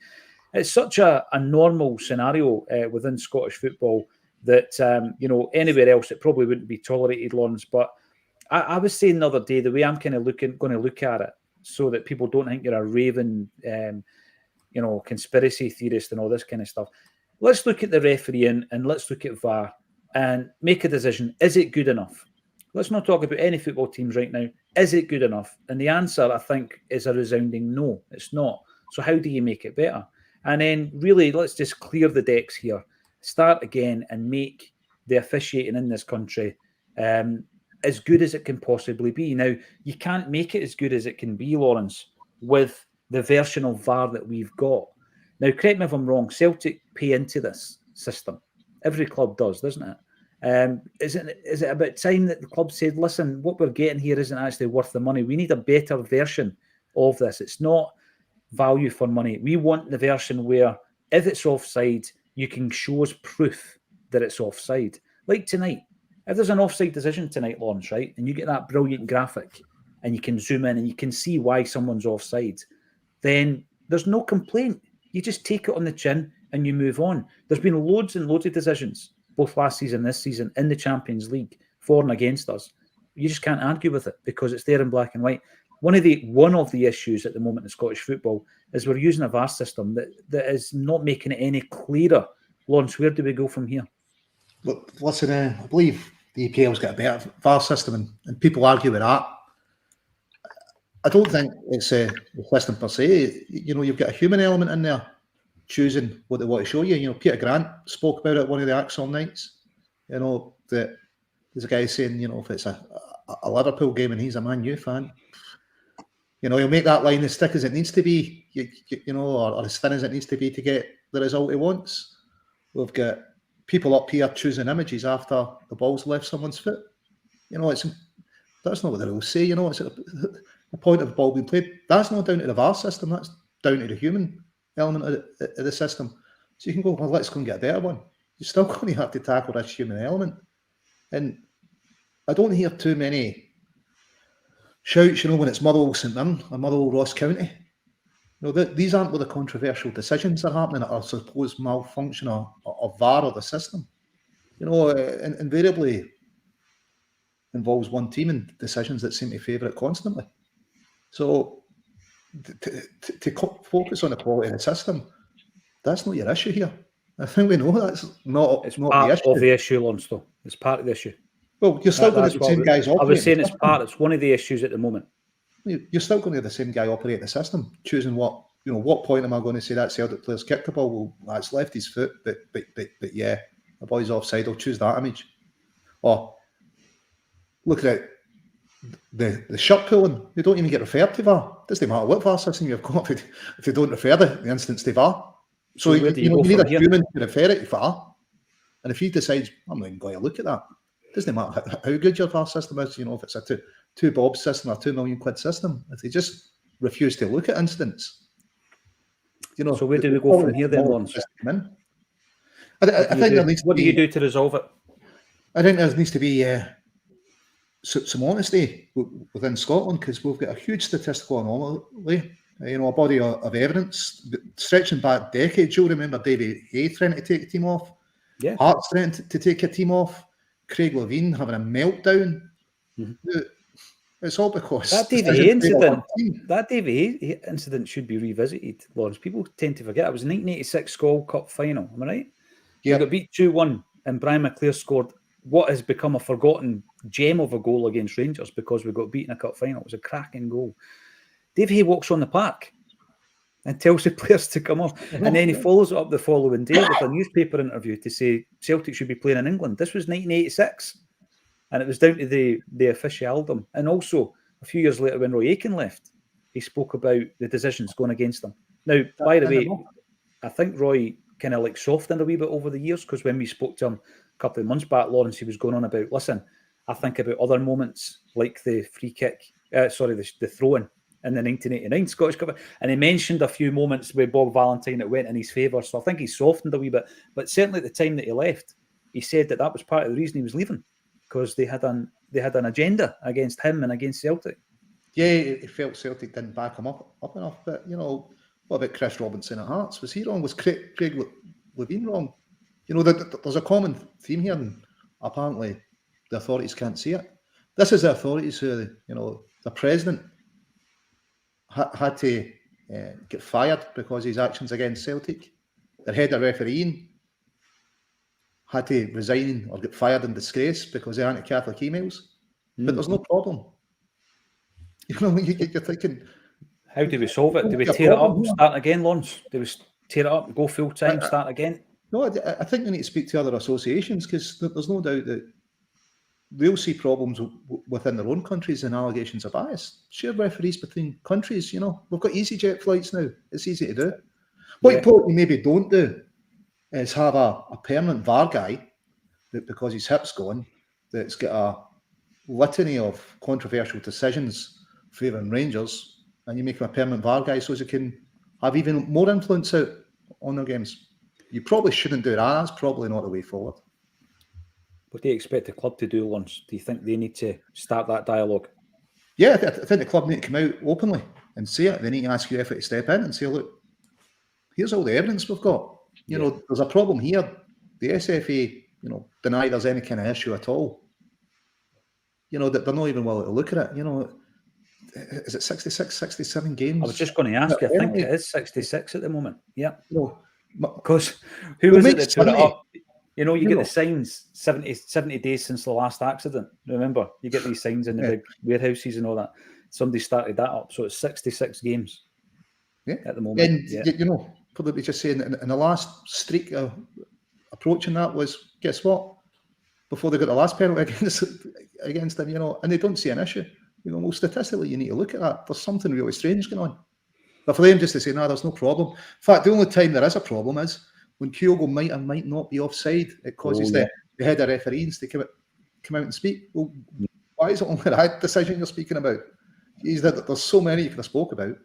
It's such a normal scenario within Scottish football that, anywhere else it probably wouldn't be tolerated, Lawrence. But I was saying the other day, the way I'm kind of going to look at it, so that people don't think you're a raving, conspiracy theorist and all this kind of stuff. Let's look at the refereeing and let's look at VAR and make a decision. Is it good enough? Let's not talk about any football teams right now. Is it good enough? And the answer, I think, is a resounding no. It's not. So how do you make it better? And then really, let's just clear the decks here. start again and make the officiating in this country as good as it can possibly be. Now, you can't make it as good as it can be, Lawrence, with the version of VAR that we've got. Now, correct me if I'm wrong, Celtic pay into this system. Every club does, doesn't it? Is it about time that the club said, listen, what we're getting here isn't actually worth the money. We need a better version of this. It's not value for money. We want the version where if it's offside, you can show us proof that it's offside. Like tonight, if there's an offside decision tonight, Lawrence, right, and you get that brilliant graphic and you can zoom in and you can see why someone's offside, then there's no complaint. You just take it on the chin and you move on. There's been loads and loads of decisions, both last season and this season, in the Champions League, for and against us. You just can't argue with it because it's there in black and white. One of the issues at the moment in Scottish football is we're using a VAR system that is not making it any clearer. Lawrence, where do we go from here? Look, listen, I believe the EPL's got a better VAR system, and people argue with that. I don't think it's the system per se. You've got a human element in there, choosing what they want to show you. Peter Grant spoke about it at one of the Acsom nights. That there's a guy saying, if it's a Liverpool game and he's a Man U fan, he'll make that line as thick as it needs to be, or as thin as it needs to be to get the result he wants. We've got people up here choosing images after the ball's left someone's foot. That's not what the rules say. It's the point of the ball being played. That's not down to the VAR system. That's down to the human element of the system. So you can go, well, let's go and get a better one. You're still going to have to tackle this human element. And I don't hear too many shouts, when it's Motherwell St Mirren or Motherwell Ross County. These aren't where the controversial decisions are happening or supposed malfunction of VAR or the system. Invariably involves one team and decisions that seem to favour it constantly. So to focus on the quality of the system, that's not your issue here. I think we know that's not. It's not part the issue. of the issue, Lawrence. Though it's part of the issue. Well, you're still going to have the same guys operating. I was saying it's one of the issues at the moment. You're still going to have the same guy operate the system, choosing what point am I going to say that Celtic player's kicked the ball? Well, that's left his foot, but yeah, the boy's offside. I'll choose that image. Or look at it. The shirt pulling, they don't even get referred to VAR. It doesn't matter what VAR system you've got if they don't refer the instance to VAR. So you need a human to refer it to VAR. And if he decides, I'm not even going to look at that, it doesn't matter how good your VAR system is, if it's a two bob system or £2 million system, if they just refuse to look at instance. So where do we go from here then, Lawrence? I think there needs to be, what do you do to resolve it? I think there needs to be some honesty within Scotland, because we've got a huge statistical anomaly, a body of evidence stretching back decades. You'll remember Davy Hay threatening to take a team off, Hearts threatening to take a team off, Craig Levine having a meltdown. Mm-hmm. It's all because that Davy Hay incident should be revisited, Lawrence. People tend to forget. It was a 1986 Gold Cup final, am I right? Yeah. We got beat 2-1 and Brian McClare scored what has become a forgotten gem of a goal against Rangers because we got beaten in a cup final. It was a cracking goal. Dave Hay walks on the park and tells the players to come off. And then he follows it up the following day with a newspaper interview to say Celtic should be playing in England. This was 1986. And it was down to the officialdom. And also, a few years later when Roy Aitken left, he spoke about the decisions going against them. Now, by the way, I think Roy kind of softened a wee bit over the years, because when we spoke to him a couple of months back, Lawrence, he was going on about, listen, I think about other moments like the free kick, the throw-in in the 1989 Scottish Cup. And he mentioned a few moments with Bob Valentine that went in his favour. So I think he softened a wee bit. But certainly at the time that he left, he said that was part of the reason he was leaving, because they had an agenda against him and against Celtic. Yeah, he felt Celtic didn't back him up enough. But, what about Chris Robinson at Hearts? Was he wrong? Was Craig Levine wrong? There's a common theme here, and apparently the authorities can't see it. This is the authorities who, the president had to get fired because of his actions against Celtic. Their head of refereeing had to resign or get fired in disgrace because of anti-Catholic emails. But there's no problem. You're thinking, how do we solve it? Do we tear it up, start again, Lawrence? Do we tear it up, go full time, start again? No, I think you need to speak to other associations, because there's no doubt that they'll see problems within their own countries and allegations of bias. Share referees between countries, you know. We've got EasyJet flights now. It's easy to do. What you maybe don't do is have a permanent VAR guy that, because his hip's gone, that's got a litany of controversial decisions favouring Rangers, and you make him a permanent VAR guy so as he can have even more influence out on their games. You probably shouldn't do that. That's probably not the way forward. What do you expect the club to do, Lawrence? Do you think they need to start that dialogue? Yeah, I think the club need to come out openly and say it. They need to ask UEFA to step in and say, look, here's all the evidence we've got. You know, there's a problem here. The SFA, you know, deny there's any kind of issue at all. You know, that they're not even willing to look at it. You know, is it 66, 67 games? I was just going to ask you. I think it is 66 at the moment. Yeah. You know, because who was it that put it up? You know, you get the signs 70 days since the last accident. Remember, you get these signs in the big warehouses and all that. Somebody started that up. So it's 66 games at the moment. And, you know, probably just saying in the last streak approaching that was, guess what? Before they got the last penalty against them, you know, and they don't see an issue. You know, well, statistically, you need to look at that. There's something really strange going on. But for them just to say, no, there's no problem. In fact, the only time there is a problem is when Kyogo might and might not be offside. It causes the head of referees to come out and speak. Well, why is it only that decision you're speaking about? There's so many you could have spoke about,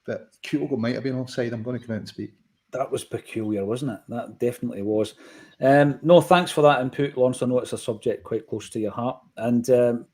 but Kyogo might have been offside. I'm going to come out and speak. That was peculiar, wasn't it? That definitely was. No, thanks for that input, Lawrence. I know it's a subject quite close to your heart. And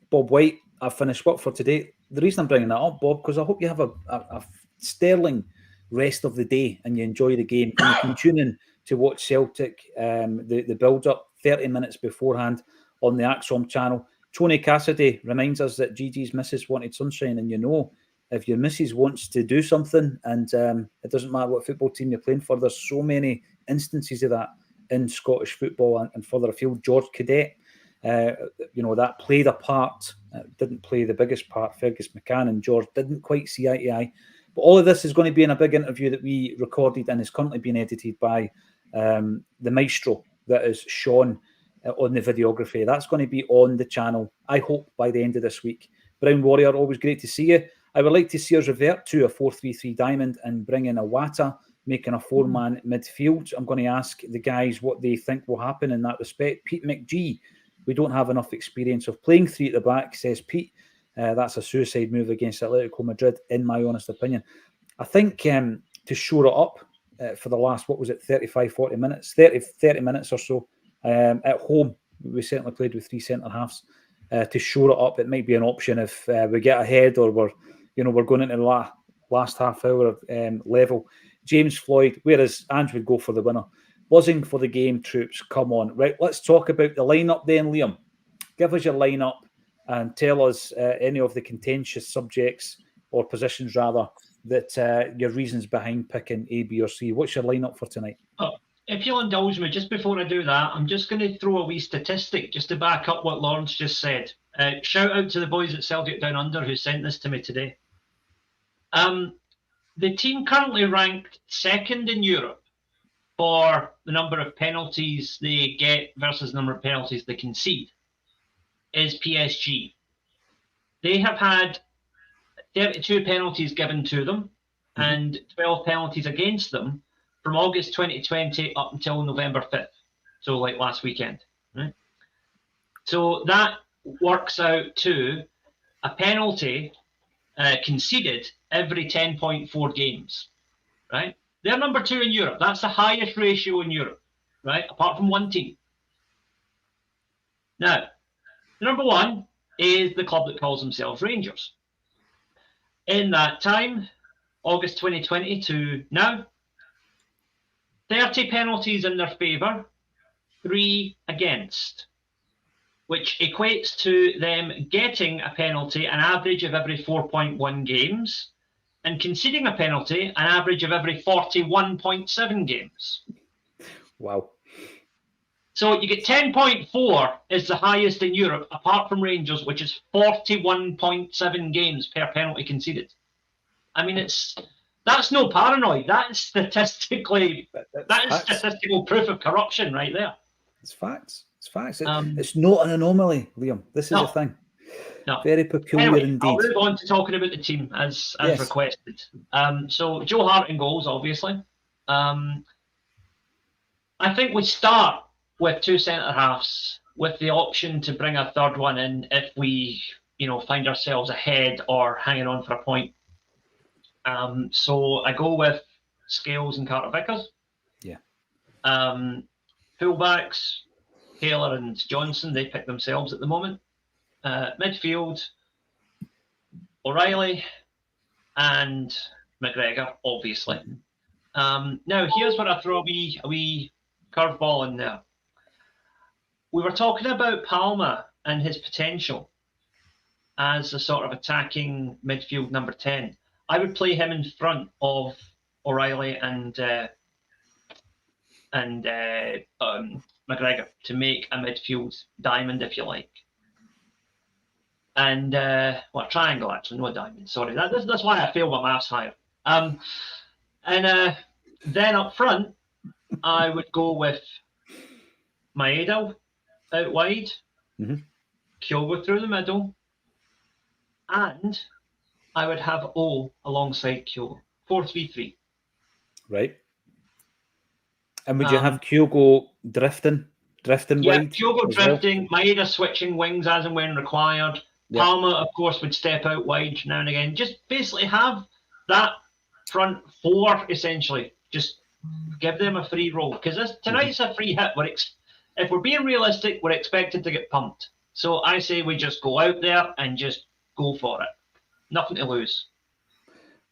Bob White, I've finished work for today. The reason I'm bringing that up, Bob, because I hope you have a sterling rest of the day and you enjoy the game. And you can tune in to watch Celtic, the build-up 30 minutes beforehand on the Acsom channel. Tony Cassidy reminds us that Gigi's missus wanted sunshine, and you know, if your missus wants to do something, and it doesn't matter what football team you're playing for, there's so many instances of that in Scottish football and further afield. George Cadet, you know, that played a part, didn't play the biggest part. Fergus McCann and George didn't quite see eye to eye. But all of this is going to be in a big interview that we recorded and is currently being edited by the maestro that is Sean on the videography. That's going to be on the channel, I hope, by the end of this week. Brown Warrior, always great to see you. I would like to see us revert to a 4-3-3 diamond and bring in Iwata, making a four-man midfield. I'm going to ask the guys what they think will happen in that respect. Pete McGee, we don't have enough experience of playing three at the back, says Pete. That's a suicide move against Atletico Madrid, in my honest opinion. I think to shore it up for the last, 35, 30 minutes or so at home, we certainly played with three centre-halves. To shore it up, it might be an option if we get ahead or we're going into the last half hour level. James Floyd, whereas Ange would go for the winner. Buzzing for the game, troops. Come on. Right, let's talk about the lineup then, Liam. Give us your lineup and tell us any of the contentious subjects or positions, rather, that your reasons behind picking A, B or C. What's your lineup for tonight? Oh, if you'll indulge me, just before I do that, I'm just going to throw a wee statistic just to back up what Lawrence just said. Shout out to the boys at Celtic Down Under who sent this to me today. The team currently ranked second in Europe for the number of penalties they get versus the number of penalties they concede is PSG. They have had 32 penalties given to them and 12 penalties against them from August 2020 up until November 5th. So like last weekend, right? So that works out to a penalty conceded every 10.4 games, right? They're number 2 in Europe. That's the highest ratio in Europe, right? Apart from one team. Now, number 1 is the club that calls themselves Rangers. In that time, August 2020 to now, 30 penalties in their favour, 3 against, which equates to them getting a penalty an average of every 4.1 games and conceding a penalty an average of every 41.7 games. Wow. So you get 10.4 is the highest in Europe, apart from Rangers, which is 41.7 games per penalty conceded. I mean, That's no paranoid. That's statistically, that is facts. statistical proof of corruption right there. It's facts. It's facts. It's not an anomaly, Liam. This is the thing. No. Very peculiar Anyway, indeed. I'll move on to talking about the team as Yes. requested. So Joe Hart in goals, obviously. I think we start with two centre halves with the option to bring a third one in if we, find ourselves ahead or hanging on for a point. So I go with Scales and Carter Vickers. Yeah. Fullbacks, Taylor and Johnson, they pick themselves at the moment. Midfield, O'Reilly and McGregor, obviously. Now, here's where I throw a wee curveball in there. We were talking about Palmer and his potential as a sort of attacking midfield number 10. I would play him in front of O'Reilly and McGregor to make a midfield diamond, if you like. And triangle actually, no diamond. Sorry, that's why I failed my maths higher. Then up front, I would go with Maeda out wide, Kyogo through the middle, and I would have O alongside Kyogo. 4-3-3. Right. And would you have Kyogo drifting wide? Kyogo drifting, well? Maeda switching wings as and when required. Yep. Palmer, of course, would step out wide now and again. Just basically have that front four, essentially. Just give them a free roll. Because tonight's a free hit. If we're being realistic, we're expected to get pumped. So I say we just go out there and just go for it. Nothing to lose.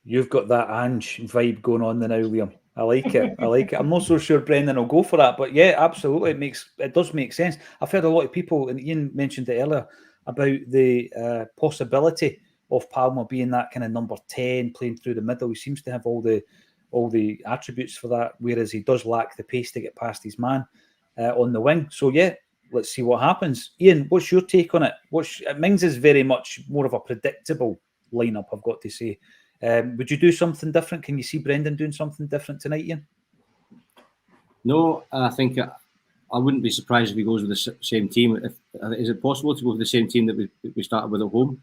You've got that Ange vibe going on now, Liam. I like it. I'm not so sure Brendan will go for that. But yeah, absolutely. It does make sense. I've heard a lot of people, and Ian mentioned it earlier, about the possibility of Palmer being that kind of number 10, playing through the middle. He seems to have all the attributes for that, whereas he does lack the pace to get past his man on the wing. So yeah, let's see what happens. Ian, what's your take on it? Mine's is very much more of a predictable lineup, I've got to say. Would you do something different? Can you see Brendan doing something different tonight, Ian? No, I think I wouldn't be surprised if he goes with the same team. Is it possible to go with the same team that we started with at home?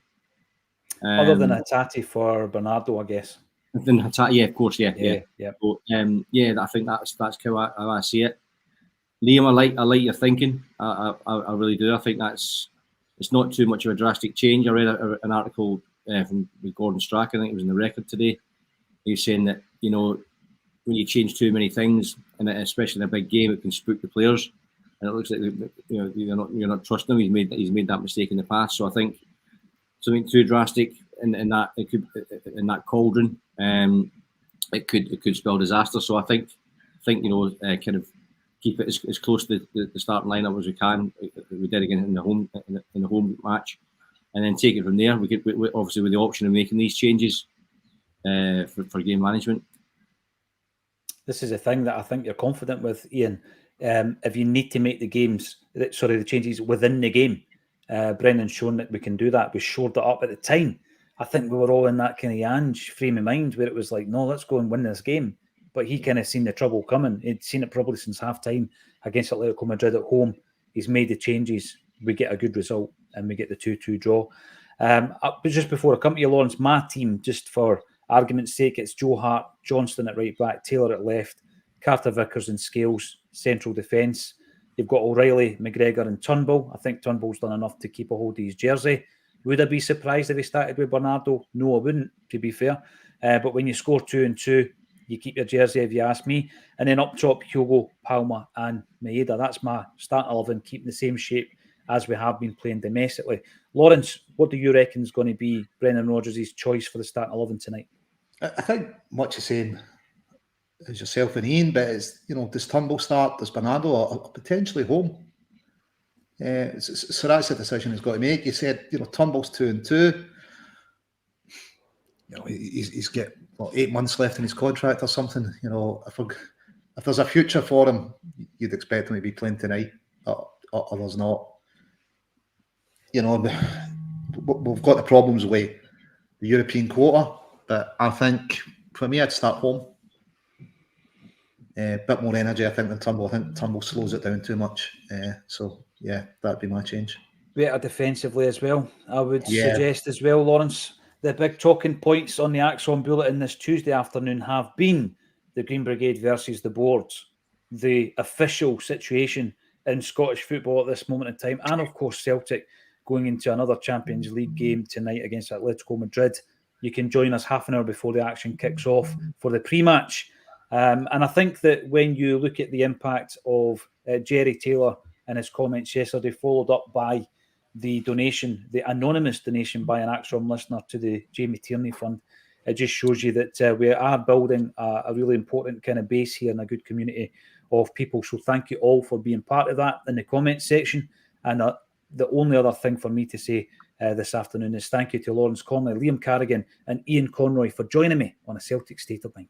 Other than Hatate for Bernardo, I guess. Then Hatate, yeah, of course, yeah. So, I think that's how I see it. Liam, I like your thinking. I really do. I think it's not too much of a drastic change. I read an article from Gordon Strack, I think it was in the Record today. He was saying that when you change too many things, and especially in a big game, it can spook the players. And it looks like you're not trusting him. He's made that mistake in the past. So I think something too drastic in that cauldron, it could spell disaster. So I think kind of keep it as close to the starting lineup as we can. We did again in the home match, and then take it from there. We obviously with the option of making these changes for game management. This is a thing that I think you're confident with, Ian. If you need to make the changes within the game, Brendan's shown that we can do that. We shored it up at the time. I think we were all in that kind of Ange frame of mind where it was like, no, let's go and win this game. But he kind of seen the trouble coming. He'd seen it probably since half-time against Atletico Madrid at home. He's made the changes. We get a good result and we get the 2-2 draw. But just before I come to you, Lawrence, my team, just for argument's sake, it's Joe Hart, Johnston at right back, Taylor at left, Carter Vickers and Scales, central defence. You've got O'Reilly, McGregor and Turnbull. I think Turnbull's done enough to keep a hold of his jersey. Would I be surprised if he started with Bernardo? No, I wouldn't, to be fair. But when you score 2-2, you keep your jersey, if you ask me. And then up top, Kyogo, Palmer and Maeda. That's my starting 11, keeping the same shape as we have been playing domestically. Lawrence, what do you reckon is going to be Brendan Rodgers' choice for the starting 11 tonight? I think much the same as yourself and Ian, but it's, does Turnbull start, does Bernardo, or potentially home? So that's a decision he's got to make. You said, Turnbull's 2-2. He's got 8 months left in his contract or something. If there's a future for him, you'd expect him to be playing tonight, or there's not. We've got the problems with the European quota, but I think for me, I'd start home. A bit more energy, I think, than Turnbull. I think Turnbull slows it down too much. So, yeah, that'd be my change. Better defensively as well, I would suggest as well, Lawrence. The big talking points on the Acsom Bulletin this Tuesday afternoon have been the Green Brigade versus the Boards, the official situation in Scottish football at this moment in time, and of course Celtic going into another Champions League game tonight against Atletico Madrid. You can join us half an hour before the action kicks off for the pre-match. And I think that when you look at the impact of Jerry Taylor and his comments yesterday, followed up by the donation, the anonymous donation by an Acsom listener to the Jamie Tierney Fund, it just shows you that we are building a really important kind of base here and a good community of people. So thank you all for being part of that in the comments section. And the only other thing for me to say this afternoon is thank you to Lawrence Conley, Liam Carrigan and Ian Conroy for joining me on A Celtic State of Mind.